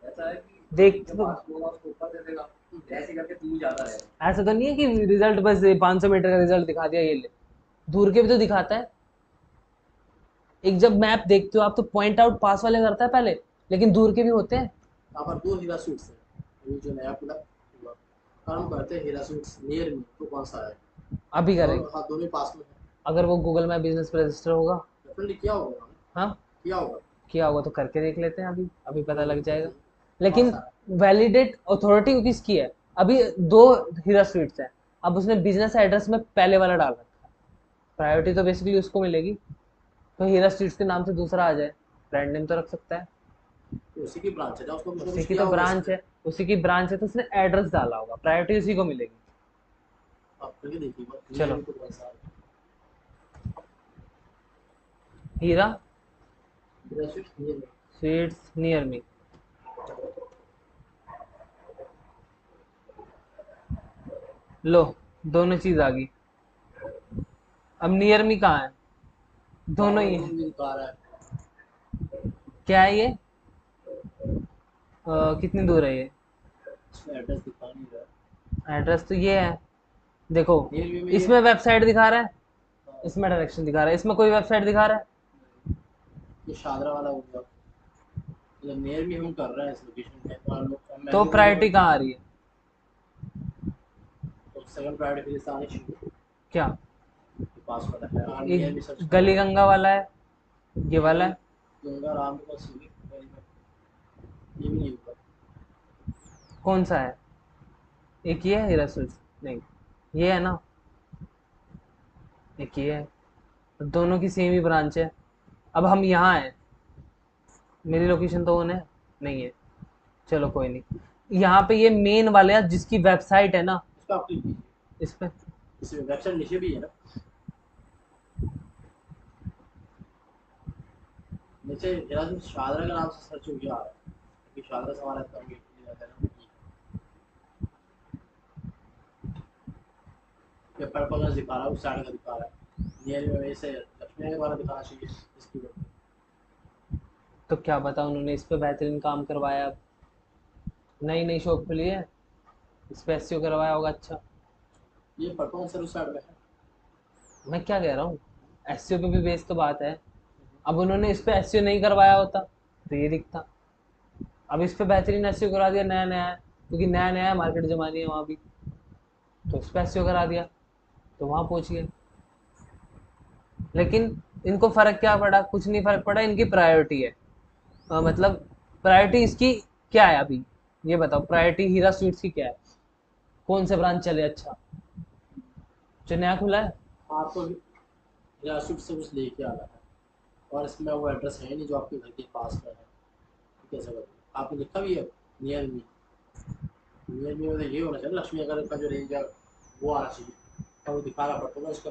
C: ऐसा है कि
A: देख
C: जो
A: तो,
C: पास होगा उसको ऊपर दे देगा, ऐसे करके दूर जाता रहेगा।
A: ऐसा तो नहीं है कि रिजल्ट बस 500 मीटर का रिजल्ट दिखा दिया, ये ले, दूर के भी तो दिखाता है। एक जब मैप देखते हो आप तो पॉइंट आउट पास वाले करता है पहले, लेकिन दूर के भी होते हैं।
B: यहाँ पर 2 हीरा सूट्स है, अभी जो नया खुला हुआ, और हम कहते हैं हीरा सूट्स नियर मी, तो कौन सा है?
A: अभी करेंगे,
B: दोनों, हाँ दोनों ही पास में है,
A: अगर वो गूगल मैप बिजनेस पर रजिस्टर होगा।
B: डेफिनेटली किया होगा उन्होंने,
A: हाँ,
B: किया होगा।
A: किया होगा तो करके देख लेते हैं, अभी अभी पता लग जाएगा।
B: कौन
A: लेकिन
B: सा है?
A: वैलिडेट अथॉरिटी किसकी है? अभी दो हीरा स्वीट्स हैं, अब उसने बिजनेस एड्रेस में पहले वाला डाल रखा है, प्रायोरिटी तो बेसिकली उसको मिलेगी। तो हीरा स्वीट्स के नाम से दूसरा आ जाए, ब्रांड नेम तो रख सकता है,
B: तो उसी की ब्रांच है ना, उसको कुछ ना
A: उसी
B: कुछ
A: की
B: किया
A: तो
B: होगा
A: ब्रांच
B: इसमें।
A: है, उसी की ब्रांच है, तो उसने एड्रेस डाला होगा, प्रायोरिटी उसी को मिलेगी।
B: आप करके देखिएगा नियर
A: चलो,
B: मी तो कौन सा है?
A: हीरा
B: हीरा suits near me.
A: Sweets near me, लो दोनों चीज आ गई। अब नियर मी कहाँ है? दोनों ही
B: पावर
A: है।
B: रूम भी दिखा रहा है,
A: क्या है ये? कितनी दूर है ये?
B: इसमें एड्रेस दिखा नहीं रहा
A: एड्रेस तो ये है, देखो,
B: है नियर मी में ये।
A: इसमें वेबसाइट दिखा रहा है,
B: हाँ,
A: इसमें डायरेक्शन दिखा रहा है, इसमें कोई वेबसाइट दिखा रहा है।
B: ये शादरा वाला होगा, मतलब नियर मी हम कर रहे हैं इस लोकेशन पे, मान लो
A: तो
B: मेन्यू में
A: प्रायोरिटी कहाँ आ रही है?
B: सेकंड प्रायोरिटी फिर से आनी चाहिए।
A: क्या
B: पास वाला है और नियर भी सर्च
A: एक गली गंगा वाला है, ये वाला है,
B: गंगा राम का सीधी ये भी नहीं ऊपर।
A: कौन सा है? एक ये है हीरा स्वीट्स, नहीं ये है ना, एक ये है, दोनों की सेम ही ब्रांच है। अब हम यहाँ हैं, मेरी लोकेशन तो ऑन है नहीं है, चलो कोई नहीं। यहाँ पे ये मेन वाले हैं जिसकी वेबसाइट है ना,
B: इस पर आप क्लिक कीजिए,
A: इस पे
B: इस वेबसाइट नीचे भी है ना, नीचे हीरा स्वीट्स शादरा के नाम से सर्च हो गया आ रहा है क्योंकि शादरा से हमारा काम ये पर्पल का दिखा रहा है, उस साइड का दिखा रहा है, नियर में वैसे लक्ष्मी वाला दिखाना चाहिए इसकी वजह।
A: तो क्या बता, उन्होंने इस पे बेहतरीन काम करवाया। अब नई नई शॉप खुली है, इस पे एसईओ करवाया होगा अच्छा।
B: ये पर्पल सर उस साइड में है।
A: मैं क्या कह रहा हूँ, एसईओ पे भी बेस तो बात है। अब उन्होंने इस पे एसईओ नहीं करवाया होता तो ये दिखता। अब इस पे बेहतरीन एसईओ करा दिया, नया नया है क्योंकि नया नया है, मार्केट जमानी है वहाँ भी, तो इस पे एसईओ करा दिया तो वहाँ पहुँच गए। लेकिन इनको फर्क क्या पड़ा? कुछ नहीं फर्क पड़ा, इनकी प्रायोरिटी है। मतलब प्रायोरिटी इसकी क्या है अभी, ये बताओ, प्रायोरिटी हीरा स्वीट्स की क्या है? कौन से ब्रांच चले अच्छा, जो नया खुला है?
B: आपको हीरा स्वीट्स से कुछ लेके आना है और इसमें वो एड्रेस है नहीं जो आपके घर के पास में है, कैसे बताओ? आपने लिखा भी है नियर मी, नियर मी में ये होना चाहिए लक्ष्मी नगर का जो रेंज है वो आना चाहिए, और वो दिखा रहा पर्पल उसका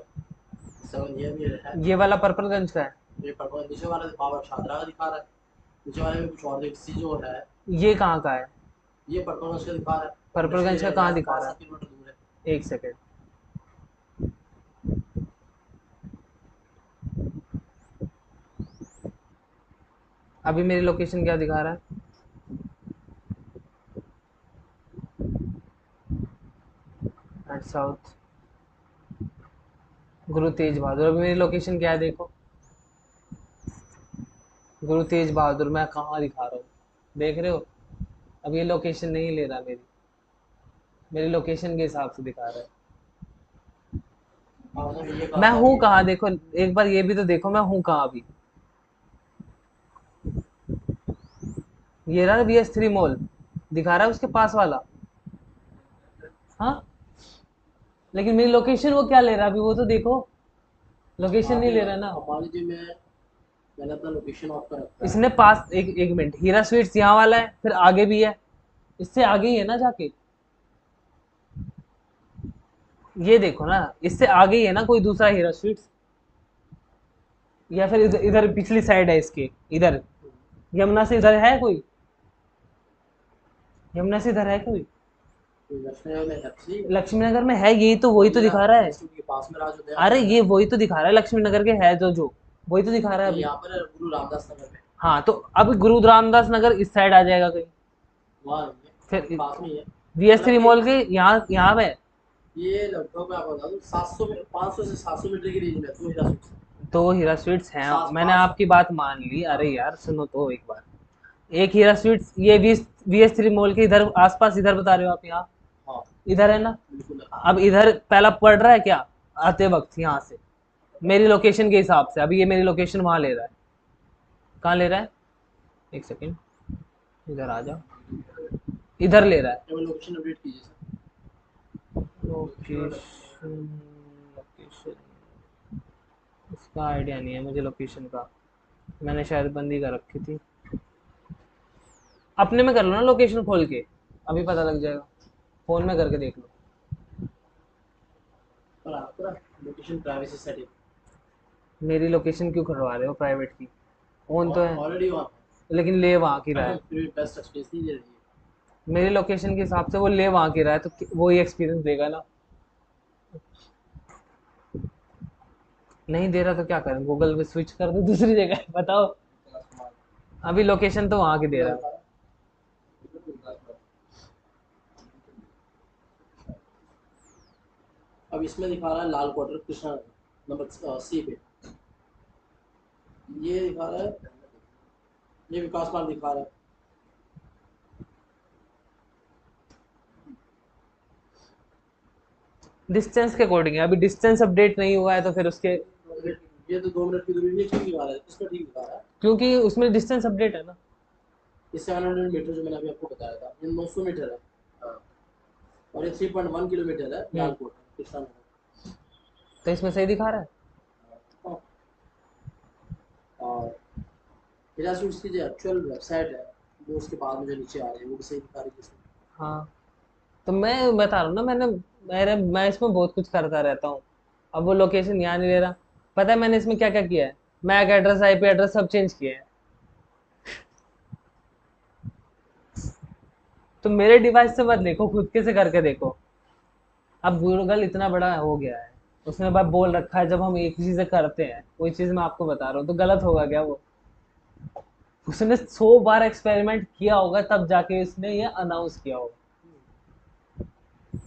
B: सेवन नियर मी है।
A: ये वाला पर्पलगंज का है?
B: ये पर्पल नीचे वाला बाबा शादरा का दिखा रहा है, नीचे वाले में कुछ और सी जो है,
A: ये कहाँ का है?
B: ये पर्पल का दिखा रहा है,
A: पर्पलगंज का कहाँ दिखा रहा
B: 5-7 किलोमीटर दूर है।
A: है? एक सेकेंड, अभी मेरी लोकेशन क्या दिखा रहा है? एट साउथ गुरु तेज बहादुर। अभी मेरी लोकेशन क्या है देखो, गुरु तेज बहादुर मैं कहाँ दिखा रहा हूँ, देख रहे हो? अब ये लोकेशन नहीं ले रहा, मेरी मेरी लोकेशन के हिसाब से दिखा रहा है।
B: आपने ये कहा
A: मैं
B: था
A: हूँ
B: कि
A: कहाँ देखो, एक बार ये भी तो देखो मैं हूँ कहाँ अभी। ये रहा BS3 मॉल दिखा रहा है, उसके पास वाला। हाँ, लेकिन मेरी लोकेशन वो क्या ले रहा है अभी, वो तो देखो, लोकेशन नहीं ले रहा ना।
B: मान लीजिए मैंने अपना लोकेशन ऑफ कर रखा है।
A: इसने पास, एक मिनट, हीरा स्वीट्स यहाँ वाला है, फिर आगे भी है, इससे आगे ही है ना जाके, ये देखो ना, इससे आगे ही है ना कोई दूसरा हीरा स्वीट्स, या फिर इधर इधर पिछली साइड है इसके, इधर यमुना से इधर है कोई, यमुना से इधर है कोई?
B: लक्ष्मी नगर में है जी,
A: लक्ष्मी नगर में है, यही तो, वही तो दिखा रहा है।
B: इंस्टीट्यूट के पास में राज उदय
A: अरे ये वही तो दिखा रहा है, लक्ष्मी नगर के है जो वही तो दिखा रहा है
B: ये
A: अभी।
B: यहाँ पर है, गुरु रामदास नगर में,
A: हाँ तो अब गुरु रामदास नगर इस साइड आ जाएगा कहीं,
B: वहाँ नहीं है,
A: फिर
B: पास में ही है।
A: BS3
B: मतलब
A: मॉल के यहाँ यहाँ पे
B: ये लगभग मैं आपको बता दूँ 500 से 700 मीटर की रेंज में है, तो हीरा सूट
A: दो हीरा स्वीट्स हैं, मैंने
B: 500।
A: आपकी बात मान ली। अरे यार सुनो तो एक बार, एक हीरा स्वीट्स ये BS3 मॉल के इधर आसपास, इधर बता रहे हो आप, यहाँ
B: हाँ
A: इधर है ना।
B: बिल्कुल।
A: अब इधर पहला पड़ रहा है क्या आते वक्त यहाँ से, मेरी लोकेशन के हिसाब से? अभी ये मेरी लोकेशन वहाँ ले रहा है, कहाँ ले रहा है, एक सेकेंड, इधर आ जाओ, इधर ले रहा है।
B: केवल लोकेशन अपडेट कीजिए सर।
A: लोकेशन, लोकेशन इसका आइडिया नहीं है मुझे लोकेशन का, मैंने शायद बंद ही कर रखी थी। अपने में कर लो ना लोकेशन खोल के, अभी पता लग जाएगा, फोन में करके देख लो।
B: पर आपका लोकेशन प्राइवेसी सेटिंग
A: मेरी लोकेशन क्यों करवा रहे हो प्राइवेट की? ऑन तो है,
B: ऑलरेडी वहाँ
A: लेकिन ले वहाँ की रहा है।
B: फिर बेस्ट एक्सपीरियंस नहीं दे रही है।
A: मेरी लोकेशन के हिसाब से वो ले वहाँ की रहा है, तो वो ही एक्सपीरियंस देगा ना। नहीं दे रहा तो क्या करें, गूगल पे स्विच कर दो दूसरी जगह, बताओ। अभी लोकेशन तो वहाँ की दे रहा है।
B: अब इसमें दिखा रहा है लाल क्वार्टर कृष्णा नंबर सी पे, ये दिखा रहा है, ये विकास पार्क दिखा रहा है।
A: डिस्टेंस के अकॉर्डिंग है, अभी डिस्टेंस अपडेट नहीं हुआ है तो फिर उसके,
B: ये तो 2 मिनट की दूरी नहीं ठीक दिखा रहा है, इसका ठीक दिखा रहा है।
A: क्योंकि उसमें डिस्टेंस अपडेट है ना।
B: ये 700 मीटर जो मैंने अभी आपको बताया था, ये 900 मीटर है। हाँ। और ये 3.1 किलोमीटर है लालकोट कृष्णा नगर।
A: तो इसमें सही दिखा रहा है।
B: हाँ। और हीरा स्वीट्स की जो एक्चुअल वेबसाइट है वो उसके बाद मुझे नीचे आ रही है, वो भी सही दिखा रही है इसमें।
A: हाँ तो मैं बता रहा हूँ ना, मैं इसमें बहुत कुछ करता रहता हूँ। अब वो लोकेशन यहाँ नहीं ले रहा। पता है मैंने इसमें क्या क्या किया है? मैक एड्रेस, आईपी एड्रेस सब चेंज किए हैं। तो मेरे डिवाइस से मत देखो, खुद के से करके देखो। अब गूगल इतना बड़ा हो गया है, उसने बात बोल रखा है जब हम एक चीज़ करते हैं, कोई चीज़ मैं आपको बता रहा हूँ तो गलत होगा क्या वो? उसने 100 बार एक्सपेरिमेंट किया होगा तब जाके इसने ये अनाउंस किया होगा।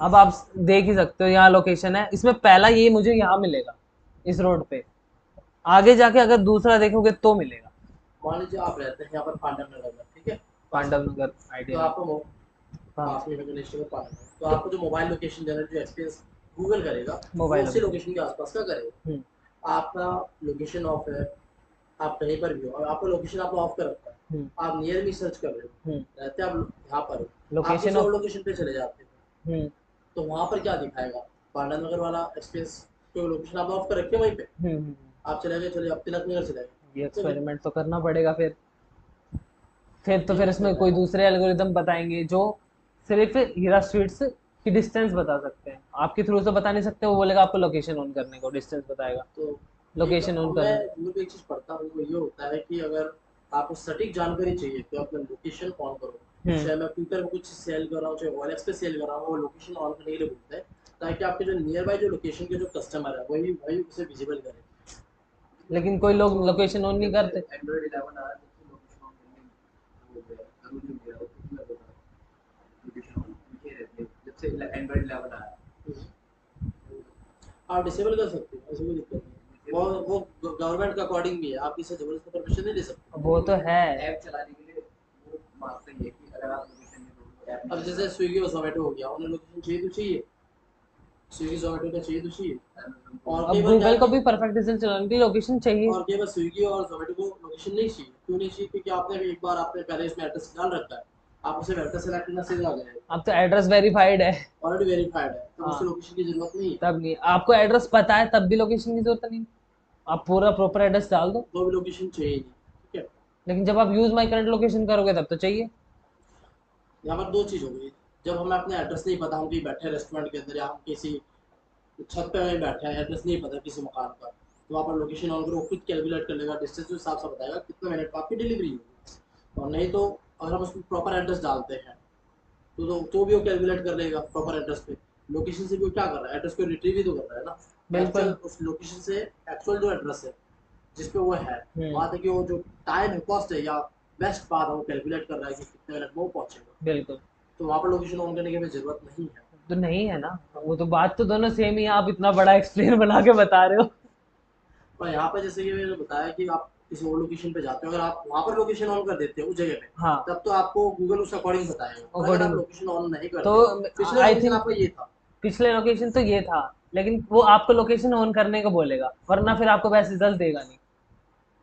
A: अब आप देख ही सकते हो, यहाँ लोकेशन है, इसमें पहला ये मुझे यहाँ मिलेगा इस रोड पे, आगे जाके अगर दूसरा देखोगे तो मिलेगा।
B: मान लीजिए आप रहते हैं यहाँ पर पांडव नगर में, ठीक है,
A: पांडव नगर
B: तो
A: आइडिया।
B: आपको
A: हाँ
B: पास में इंटरनेशनल पांडव नगर, तो आपको जो मोबाइल लोकेशन जनरेट जो एक्सपीरियंस गूगल करेगा वो
A: मोबाइल
B: उसी लोकेशन के आसपास का करेगा।
A: हम्म
B: आपका लोकेशन ऑफ है, आप कहीं पर भी हो और आपका लोकेशन आपको ऑफ कर रखा है,
A: हम्म
B: आप नियर मी सर्च कर रहे हो,
A: हम्म
B: रहते आप यहाँ पर हो, आप
A: लोकेशन
B: किसी और
A: ऑफ
B: लोकेशन पे चले जाते हो,
A: हम्म
B: तो वहाँ पर क्या दिखाएगा? पांडव नगर वाला एक्सपीरियंस, जो लोकेशन आप ऑफ कर रखे वहीं पे
A: हम्म हम्म,
B: आप चले गए, चले आप तिलक नगर चले गए,
A: ये
B: तो भी
A: एक्सपेरिमेंट तो करना पड़ेगा फिर तो
B: ये
A: फिर इसमें
B: मतलब
A: कोई
B: है।
A: दूसरे एल्गोरिदम बताएंगे जो सिर्फ हीरा स्ट्रीट्स की डिस्टेंस बता सकते हैं, आपके थ्रू से बता नहीं सकते। वो बोलेगा आपको लोकेशन ऑन करने को, डिस्टेंस बताएगा,
B: तो एक
A: लोकेशन ऑन
B: अब मैं
A: करने।
B: गूगल पे एक चीज़ पढ़ता हूँ, वो ये होता है कि अगर आपको सटीक जानकारी चाहिए तो अपना लोकेशन ऑन करो।
A: हम्म
B: चाहे मैं ट्विटर पे कुछ सेल कर रहा हूँ, चाहे OLX पे सेल कर रहा हूँ, वो लोकेशन ऑन करने के लिए बोलते हैं, ताकि आपके जो नियर बाय जो लोकेशन के जो कस्टमर है वही वही उसे विजिबल करे।
A: लेकिन कोई लोग लोकेशन ऑन नहीं करते।
C: एंड्रॉइड 11 आया तब से लोकेशन ऑन करने हो गया, जरूरी हो गया, उसमें होता है लोकेशन ऑन लिखे रहते हैं जब से एंड्रॉइड 11 आया।
B: आप डिसेबल कर सकते हो, ऐसे कोई दिक्कत नहीं। वो गवर्नमेंट का अकॉर्डिंग भी है, आप किसी जबरदस्ती परमिशन नहीं ले सकते।
A: वो तो है।
C: ऐप चलाने के लिए वो मांगते हैं कि अगर आप लोकेशन नहीं दोगे तो ऐप
B: अब
C: नहीं
B: जैसे
C: चलेगा।
B: स्विगी और जोमेटो हो गया, उन्हें लोकेशन चाहिए तो चाहिए, स्विगी जोमेटो का चाहिए तो चाहिए।
C: Amazon
B: और
C: को
B: कई
A: अब
B: बार क्या है
A: गूगल को
B: कि
A: भी परफेक्ट रिजल्ट चलाने के लिए लोकेशन चाहिए।
B: और कई बार स्विगी और जोमेटो को लोकेशन नहीं चाहिए, क्यों नहीं चाहिए? क्योंकि आपने एक बार आपने पहले इसमें एड्रेस डाल रखा है, आप उसे एड्रेस सेलेक्ट करना सीधा आ जाएगा,
A: अब तो एड्रेस वेरीफाइड है।
B: ऑलरेडी वेरीफाइड है, तब उसे
A: हाँ
B: लोकेशन की जरूरत नहीं है।
A: तब नहीं, आपको एड्रेस पता है तब भी लोकेशन की जरूरत नहीं, आप पूरा प्रॉपर एड्रेस डाल दो।
B: तो भी लोकेशन चाहिए नहीं, ठीक है।
A: लेकिन जब आप यूज माई करंट लोकेशन करोगे तब तो चाहिए।
B: यहाँ पर दो चीज़ हो गई, जब हमें अपना एड्रेस नहीं पता, हम कहीं बैठे हैं रेस्टोरेंट के अंदर या हम किसी छत पे वहीं बैठे हैं, एड्रेस नहीं पता किसी मकान का, तो वहाँ पर लोकेशन ऑन करो, खुद कैलकुलेट कर लेगा डिस्टेंस, के हिसाब से बताएगा कितने मिनट में आपकी डिलीवरी होगी। और नहीं तो अगर हम उसमें प्रॉपर एड्रेस डालते हैं तो भी वो कैलकुलेट कर लेगा प्रॉपर एड्रेस पे। लोकेशन से भी वो क्या कर रहा है, एड्रेस को रिट्रीव ही तो कर रहा है ना, एक्चुअल
A: बिल्कुल।
B: उस लोकेशन से एक्चुअल जो एड्रेस है जिस पे वो है,
A: हम्म
B: वहाँ तक कि वो जो टाइम है, कॉस्ट है या बेस्ट पाथ है, वो कैलकुलेट कर रहा है कि कितने मिनट में वो पहुँचेगा।
A: बिल्कुल।
B: तो वहाँ पर लोकेशन ऑन करने की हमें जरूरत नहीं है।
A: तो नहीं है ना, वो तो बात तो दोनों सेम ही है, आप इतना बड़ा एक्सप्लेन बना के बता रहे हो।
B: पर यहाँ पर जैसे कि मैंने बताया कि आप किसी और लोकेशन पे जाते हो, अगर आप वहाँ पर लोकेशन ऑन कर देते हो उस जगह पे,
A: हाँ
B: तब तो आपको गूगल उस अकॉर्डिंग बताएगा। और अगर आप
A: अकॉर्डिंग।
B: लोकेशन ऑन नहीं
A: तो
B: करते, पिछले
A: आई
B: लोकेशन
A: थिंक
B: आपका ये था,
A: पिछले लोकेशन तो ये था, लेकिन वो आपको लोकेशन ऑन करने को बोलेगा, वरना फिर आपको वैसे रिजल्ट देगा नहीं।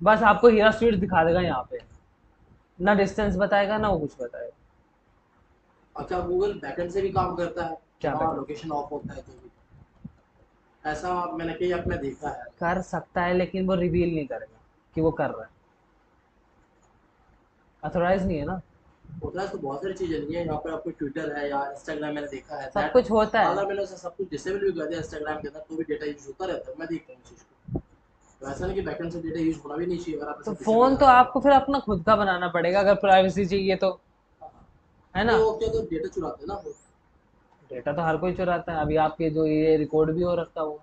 A: बस आपको हीरा स्ट्रीट दिखा देगा यहाँ पे, ना डिस्टेंस बताएगा ना वो कुछ बताएगा।
B: अच्छा गूगल बैकएंड से भी काम करता है
A: क्या
B: जब हमारा
A: बेटर
B: लोकेशन ऑफ होता है तो भी, ऐसा मैंने कई ऐप में देखा है।
A: कर सकता है, लेकिन वो रिवील नहीं करेगा कि वो कर रहा है, अथोराइज नहीं है ना।
B: होता है तो बहुत सारी चीजें नहीं है, यहाँ पर आपको ट्विटर है या इंस्टाग्राम मैंने देखा है
A: सब
B: दैट,
A: कुछ होता है।
B: अगर मैंने उसे सब कुछ डिसेबल भी कर दिया इंस्टाग्राम के अंदर तो भी डेटा यूज होता रहता है, मैं देखता हूँ उस चीज को। तो ऐसा नहीं कि बैकएंड से डेटा यूज होना भी नहीं चाहिए, अगर आप
A: तो
B: इसे डिसेबल
A: फोन तो
B: करते हो।
A: आपको फिर अपना खुद का बनाना पड़ेगा अगर प्राइवेसी चाहिए तो, है ना।
B: नहीं वो क्या तो डेटा चुराते हैं ना वो।
A: डेटा तो हर कोई चुराता है, अभी आपके जो ये रिकॉर्ड भी हो रखा हुआ।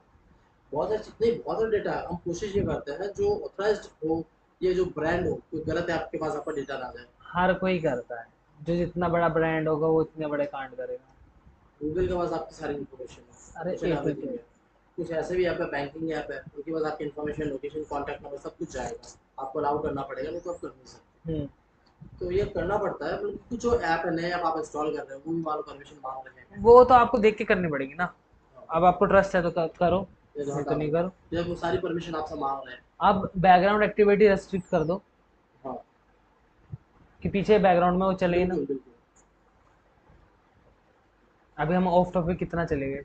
B: बहुत सारी नहीं, बहुत सारा डेटा है, हम कोशिश ये करते हैं जो ऑथराइज्ड हो, ये जो ब्रांड हो, कोई गलत ऐप के पास आपका डेटा ना जाए।
A: हर कोई करता है, जो जितना बड़ा ब्रांड होगा वो इतने बड़े कांड करेगा।
B: गूगल के पास आपकी सारी इन्फॉर्मेशन है,
A: अरे
B: कुछ
A: ए
B: एवरीथिंग है। कुछ ऐसे भी ऐप है, बैंकिंग ऐप है, उनके पास आपकी इन्फॉर्मेशन, लोकेशन, कॉन्टैक्ट नंबर सब कुछ जाएगा, आपको अलाउ करना पड़ेगा, नहीं तो आप कर नहीं सकते।
A: हम्म
B: तो ये करना पड़ता है, मतलब कुछ जो ऐप है, नए ऐप आप इंस्टॉल कर रहे हो वो भी मान लो परमिशन मांग रहे हैं।
A: वो तो आपको देख के करनी पड़ेगी ना।
B: हाँ,
A: अब आपको ट्रस्ट है तो करो,
B: ये
A: नहीं तो नहीं करो।
B: देखो सारी परमिशन आपसे मांग रहे हैं।
A: आप बैकग्राउंड एक्टिविटी रेस्ट्रिक्ट कर दो
B: हाँ
A: कि पीछे बैकग्राउंड में वो चले ही ना।
B: बिल्कुल बिल्कुल।
A: अभी हम ऑफ टॉपिक कितना चले गए।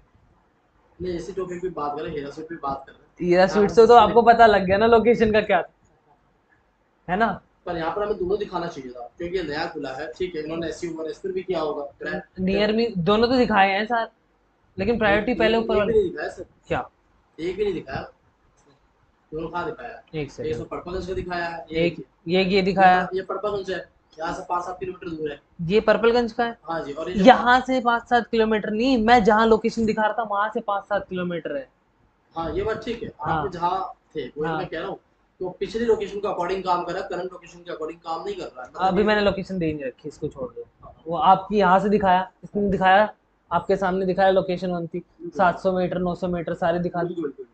B: नहीं इसी टॉपिक पे बात करें, हीरा पे बात कर रहे हैं।
A: हीरा स्वीट से तो आपको पता लग गया ना लोकेशन का क्या था, है ना।
B: पर यहाँ पर हमें दोनों दिखाना चाहिए था क्योंकि ये नया खुला है, ठीक है इन्होंने एसयू और एसपी भी किया होगा।
A: नियर मी दोनों तो दिखाए हैं सर, लेकिन प्रायोरिटी पहले ऊपर
B: एक भी
A: वाले
B: नहीं दिखाया सर,
A: क्या।
B: एक भी नहीं दिखाया। दोनों कहाँ दिखाया?
A: एक
B: एक
A: सेकंड,
B: तो पड़पागंज का दिखाया है,
A: एक ये दिखाया,
B: ये पड़पागंज है, यहाँ से 5-7 किलोमीटर दूर है।
A: ये पर्पलगंज का है।
B: हाँ जी, और ये
A: यहाँ से 5-7 किलोमीटर नहीं, मैं जहाँ लोकेशन दिखा रहा था वहां से 5-7 किलोमीटर है।
B: हाँ ये बात ठीक है,
A: हाँ
B: आप जहाँ थे वो
A: हाँ,
B: मैं कह रहा हूँ तो पिछली लोकेशन के अकॉर्डिंग काम कर रहा है, करंट लोकेशन के अकॉर्डिंग काम नहीं कर रहा है। मतलब
A: अभी मैंने लोकेशन दे नहीं रखी, इसको छोड़ दो। वो आपकी यहाँ से दिखाया, इसने दिखाया, आपके सामने दिखाया लोकेशन वन थी, 700 मीटर 900 मीटर सारे दिखा दी।
B: बिल्कुल बिल्कुल।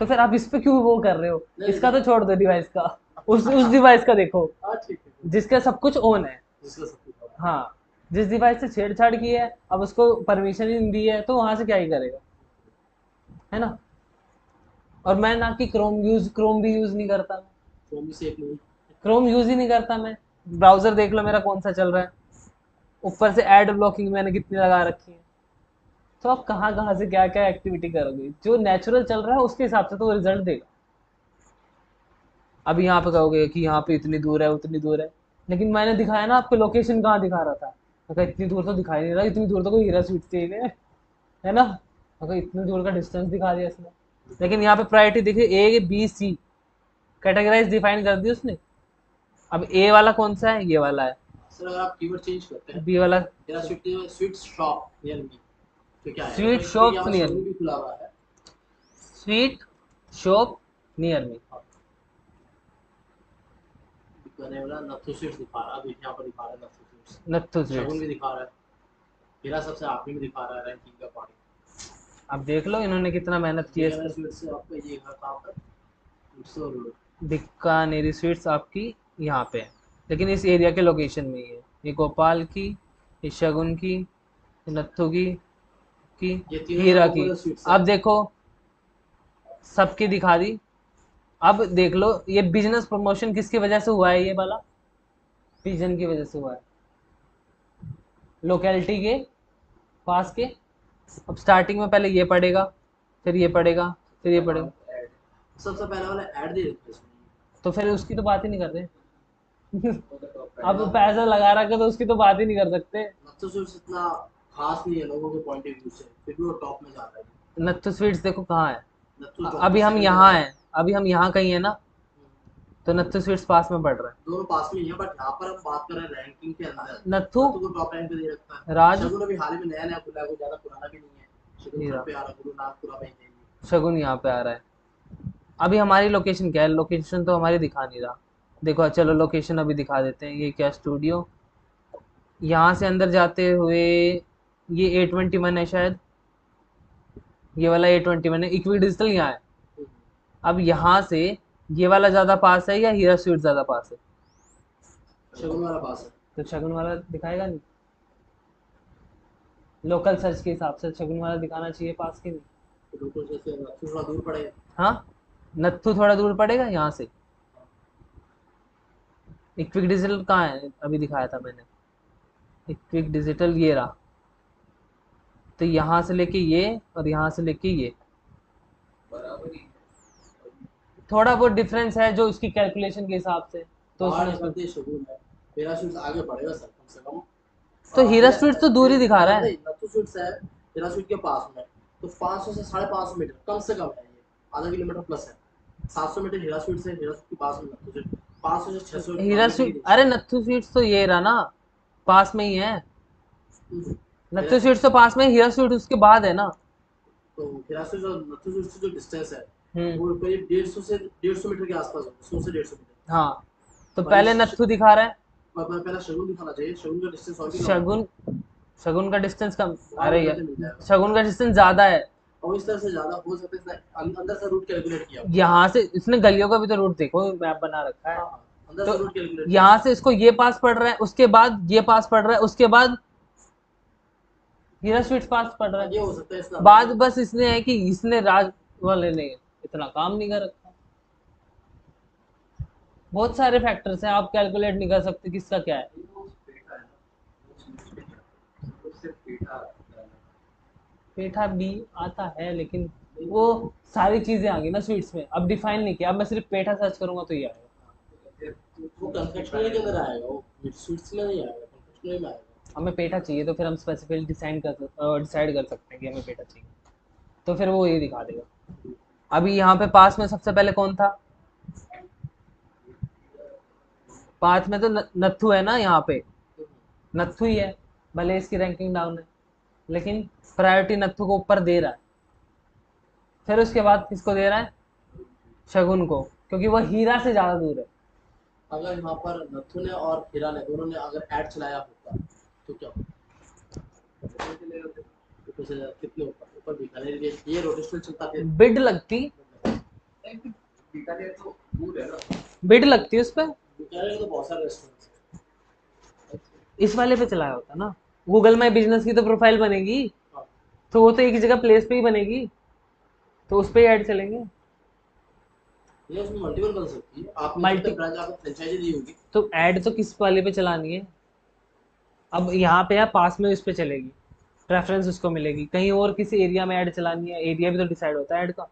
A: तो फिर आप इस पे क्यों वो कर रहे हो।
B: नहीं,
A: इसका तो छोड़ दो डिवाइस का, उस डिवाइस का देखो
B: हाँ ठीक है,
A: जिसका सब कुछ ऑन है।
B: जिसका सब कुछ पता है।
A: हाँ, जिस डिवाइस से छेड़छाड़ की है, अब उसको परमिशन ही नहीं दी है, तो वहां से क्या ही करेगा, है ना। और मैं ना कि क्रोम भी यूज नहीं करता,
B: तो भी सेफ नहीं।
A: क्रोम यूज ही नहीं करता मैं। ब्राउजर देख लो मेरा कौन सा चल रहा है, ऊपर से एड ब्लॉकिंग मैंने कितनी लगा रखी है। तो आप कहाँ कहाँ से क्या क्या एक्टिविटी करोगे, जो नेचुरल चल रहा है उसके हिसाब से तो वो रिजल्ट देगा। अब यहाँ पे कहोगे कि यहाँ पे इतनी दूर है उतनी दूर है, लेकिन मैंने दिखाया ना आपको लोकेशन कहाँ दिखा रहा था। अगर इतनी दूर तो दिखाई नहीं रहा, इतनी दूर तो कोई हीरा स्वीट से ही है ना। अगर इतनी दूर का डिस्टेंस दिखा दिया इसने, लेकिन यहाँ पे प्रायोरिटी देखिए A B C categorise define कर दी उसने। अब ए वाला कौन सा है, ये वाला है।
B: सर अगर आप कीवर्ड चेंज करते हैं,
A: बी वाला
B: मेरा स्वीट शॉप नियर मी, तो क्या है?
A: स्वीट शॉप
B: यहाँ पर
A: नियर
B: शोरूम
A: मी,
B: भी खुला हुआ है।
A: Sweet shop near me.
B: करने वाला नथु स्वीट्स दिखा रहा है, अभी यहाँ पर दिखा रहा है नथु स्वीट्स।
A: नत्थु
B: शगुन
A: स्वीट्स।
B: भी दिखा रहा है, हीरा सबसे आखिरी में दिखा रहा है रैंकिंग का अकॉर्डिंग।
A: अब देख लो इन्होंने कितना मेहनत की है इस
B: बीकानेर
A: पे।
B: स्वीट्स से आपका ये घर कहाँ पर? उत्सव रोड।
A: बीकानेरी स्वीट्स आपकी यहाँ पे है, लेकिन इस एरिया के लोकेशन में ही है। ये गोपाल की, ये शगुन की, ये नत्थु की
B: ये तीनों
A: हीरा
B: का
A: की।
B: popular sweets है।
A: अब देखो सबकी दिखा दी। अब देख लो ये बिजनेस प्रमोशन किसकी वजह से हुआ है, ये वाला पिजन की वजह से हुआ है, लोकेलिटी के पास के। अब स्टार्टिंग में पहले ये पड़ेगा, फिर ये पड़ेगा, फिर ये पड़ेगा,
B: Ad। सबसे पहले वाला ऐड दे देते हैं इसमें।
A: तो फिर उसकी तो बात ही नहीं कर रहे।
C: तो
A: अब पैसा लगा रखा तो उसकी तो बात ही नहीं कर सकते।
B: नथु स्वीट्स इतना खास नहीं है लोगों के पॉइंट ऑफ व्यू से, फिर भी वो टॉप में जा रहा है।
A: नत्थु स्वीट्स देखो कहाँ है।
B: नथु
A: अभी हम यहाँ हैं, अभी हम यहाँ कहीं है ना, तो नत्थु स्वीट्स पास में पड़ रहा है।
B: दोनों पास में ही है, बट यहाँ पर हम बात कर रहे हैं रैंकिंग के अंदर।
A: नत्थु
B: को टॉप रैंक पे दे रखा है।
A: राज
B: शगुन अभी हाल ही में नया नया खुला है, वो ज्यादा पुराना भी नहीं है। शगुन
A: हीरा।
B: घर पे आ रहा है, गुरुनाथपुरा में है ये।
A: शगुन यहाँ पे आ रहा है। अभी हमारी लोकेशन क्या है, लोकेशन तो हमारी दिखा नहीं रहा। देखो चलो लोकेशन अभी दिखा देते हैं। ये क्या स्टूडियो, यहाँ से अंदर जाते हुए ये A21 है शायद, ये वाला A21 है। इक्वी डिजिटल यहाँ है। अब यहाँ से ये वाला ज़्यादा पास है या हीरा स्वीट ज़्यादा पास है,
B: शगुन वाला पास है।
A: तो शगुन वाला दिखाएगा नहीं। लोकल सर्च के हिसाब से शगुन वाला दिखाना चाहिए पास के नहीं।
B: तो लोगों से नथु थोड़ा दूर पड़ेगा।
A: हाँ, नत्थु थोड़ा दूर पड़ेगा यहाँ से। इक्विक डिजिटल कहाँ है, अभी दिखाया था मैंने। इक्विक डिजिटल ये रहा, तो यहाँ से लेके ये और यहाँ से लेके ये
C: बराबर ही
A: थोड़ा बहुत डिफरेंस है जो इसकी कैलकुलेशन के हिसाब से। तो
B: पहाड़
A: उसमें
B: निकलते ही शगुन है। हीरा स्वीट्स आगे बढ़ेगा सर कम से कम।
A: तो हीरा स्वीट्स तो दूर ही दिखा रहा है।
B: नहीं, नथु स्वीट्स है हीरा स्वीट के पास में, तो 500 से 550 मीटर कम से कम है, ये आधा किलोमीटर प्लस है। 700 मीटर हीरा स्वीट से, हीरा स्वीट के पास में नथु स्वीट 500 से 600
A: हीरा स्वीट, अरे नत्थु स्वीट्स तो ये रहा ना, पास में ही है। नत्थु स्वीट्स तो पास में है, हीरा स्वीट उसके बाद है ना।
B: तो हीरा स्वीट और नथु स्वीट से जो डिस्टेंस है
A: हम्म,
B: वो करीब 150 मीटर के आसपास होगा, 100 से 150 मीटर।
A: हाँ, तो पहले नत्थु दिखा रहा है।
B: पर पहला शगुन दिखाना चाहिए, शगुन का डिस्टेंस और भी कम है।
A: शगुन, शगुन का डिस्टेंस कम, अरे
B: मिल
A: यार
B: जाएगा।
A: शगुन का डिस्टेंस ज्यादा है।
B: और इस तरह से ज्यादा हो सकता है, इसने अंदर से रूट कैलकुलेट किया।
A: यहाँ से इसने गलियों का भी तो रूट देखो, मैप बना रखा है।
B: हाँ, अंदर
A: तो
B: से रूट कैलकुलेट।
A: यहाँ से इसको ये पास पड़ रहा है, उसके बाद ये पास पड़ रहा है, उसके बाद हीरा स्वीट्स पास पड़ रहा
B: ये
A: है।
B: हो सकता है इसका
A: बात बस इसने है कि इसने राज वाले ने इतना काम नहीं कर रखा। बहुत सारे फैक्टर्स हैं, आप कैलकुलेट नहीं कर सकते किसका क्या है।
C: वो पेठा है ना, वो स्वीट्स में क्या वो सिर्फ पेठा डालना है।
A: पेठा भी आता है, लेकिन वो सारी चीजें आ गई ना स्वीट्स में, अब डिफाइन नहीं किया। अब मैं सिर्फ पेठा सर्च करूंगा तो ये आएगा।
C: फिर
B: वो कन्फेक्शनरी के अंदर आएगा, वो स्वीट्स में नहीं आएगा, कन्फेक्शनरी में आएगा।
A: हमें पेठा चाहिए तो फिर हम स्पेसिफिकली डिसाइड कर सकते हैं कि हमें पेठा चाहिए, तो फिर वो ये दिखा देगा। अभी यहाँ पे पास में सबसे पहले कौन था? पास में तो नत्थु है ना यहाँ पे, नत्थु ही है। भले इसकी रैंकिंग डाउन है, लेकिन प्रायोरिटी नत्थु को ऊपर दे रहा है। फिर उसके बाद किसको दे रहा है? शगुन को, क्योंकि वो हीरा से ज्यादा दूर है।
B: अगर यहाँ पर नथु ने और हीरा ने दोनों ने अगर ऐड चलाया होता तो क्या होता? ऊपर से कितने ऊपर ऊपर बीकानेर, ये रोटेशनल चलता फिर
A: बिड लगती,
C: बीकानेर तो दूर है ना।
A: बिड लगती है उस पर।
B: बीकानेर में तो बहुत सारे रेस्टोरेंट्स हैं।
A: इस वाले पे चलाया होता ना, गूगल माई बिजनेस की तो प्रोफाइल बनेगी,
B: हाँ,
A: तो वो तो एक जगह प्लेस पे ही बनेगी, तो उस पे ही ऐड चलेंगे।
B: ये उसमें मल्टीपल बन सकती है, आपने
A: मल्टी
B: जितने ब्रांच आपको फ्रेंचाइजी दी होगी।
A: तो ऐड तो किस वाले पे चलानी है? अब यहाँ पे है पास में, उस पे चलेगी, प्रेफरेंस उसको मिलेगी। कहीं और किसी एरिया में ऐड चलानी है, एरिया भी तो डिसाइड होता है ऐड का।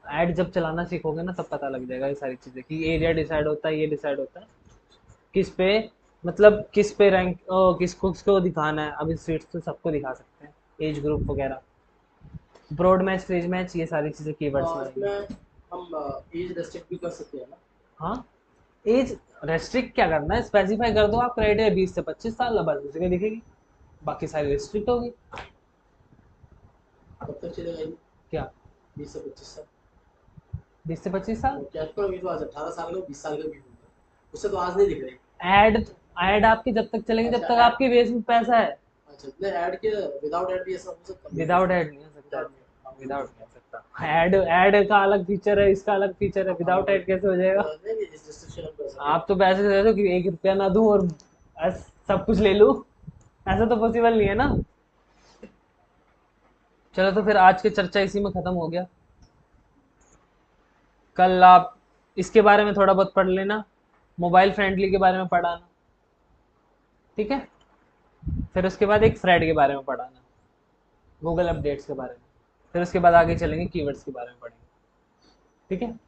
A: ऐड जब चलाना सीखोगे ना तब पता लग जाएगा ये सारी चीज़ें, कि एरिया डिसाइड होता है, ये डिसाइड होता है किस पे, मतलब किस पे रैंक, किसको किसको दिखाना है। अब इस सीट्स तो सबको दिखा सकते हैं, एज ग्रुप वगैरह, ब्रॉड मैच, फ्रिज मैच, ये सारी चीज़ें कीवर्ड्स में आएंगी।
B: इसमें हम एज रेस्ट्रिक्ट भी कर सकते हैं ना?
A: हाँ, एज रेस्ट्रिक्ट क्या करना है, स्पेसिफाई कर दो आप क्राइटेरिया 20 से 25 साल, बस उसी में दिखेगी, बाकी सारी रिस्ट्रिक्ट होगी।
B: कब तक चलेगा ये?
A: क्या
B: 20 से 25 साल?
A: 20 से 25 साल?
B: और क्या करोगे तो आज 18 साल का 20 साल का भी होगा, उससे तो आज नहीं दिख रही।
A: ऐड ऐड आपकी जब तक चलेंगे जब
B: अच्छा,
A: तक आपके बेस में पैसा है।
B: अच्छा इतने ऐड के विदाउट ऐड भी ऐसा हो सकता है?
A: विदाउट ऐड नहीं हो सकता,
B: Without-
A: विदाउट नहीं हो सकता। ऐड ऐड का अलग फीचर है, इसका अलग फीचर है, विदाउट ऐड कैसे हो जाएगा?
B: नहीं, नहीं, इस restriction हम कर सकते हैं।
A: आप तो पैसे दे दो कि 1 रुपया ना दूं और सब कुछ ले लूं, ऐसा तो पॉसिबल नहीं है ना। चलो तो फिर आज की चर्चा इसी में खत्म हो गया। कल आप इसके बारे में थोड़ा बहुत पढ़ लेना, मोबाइल फ्रेंडली के बारे में पढ़ाना, ठीक है? फिर उसके बाद एक थ्रेड के बारे में पढ़ाना, गूगल अपडेट्स के बारे में। फिर उसके बाद आगे चलेंगे, कीवर्ड्स के बारे में पढ़ेंगे, ठीक है?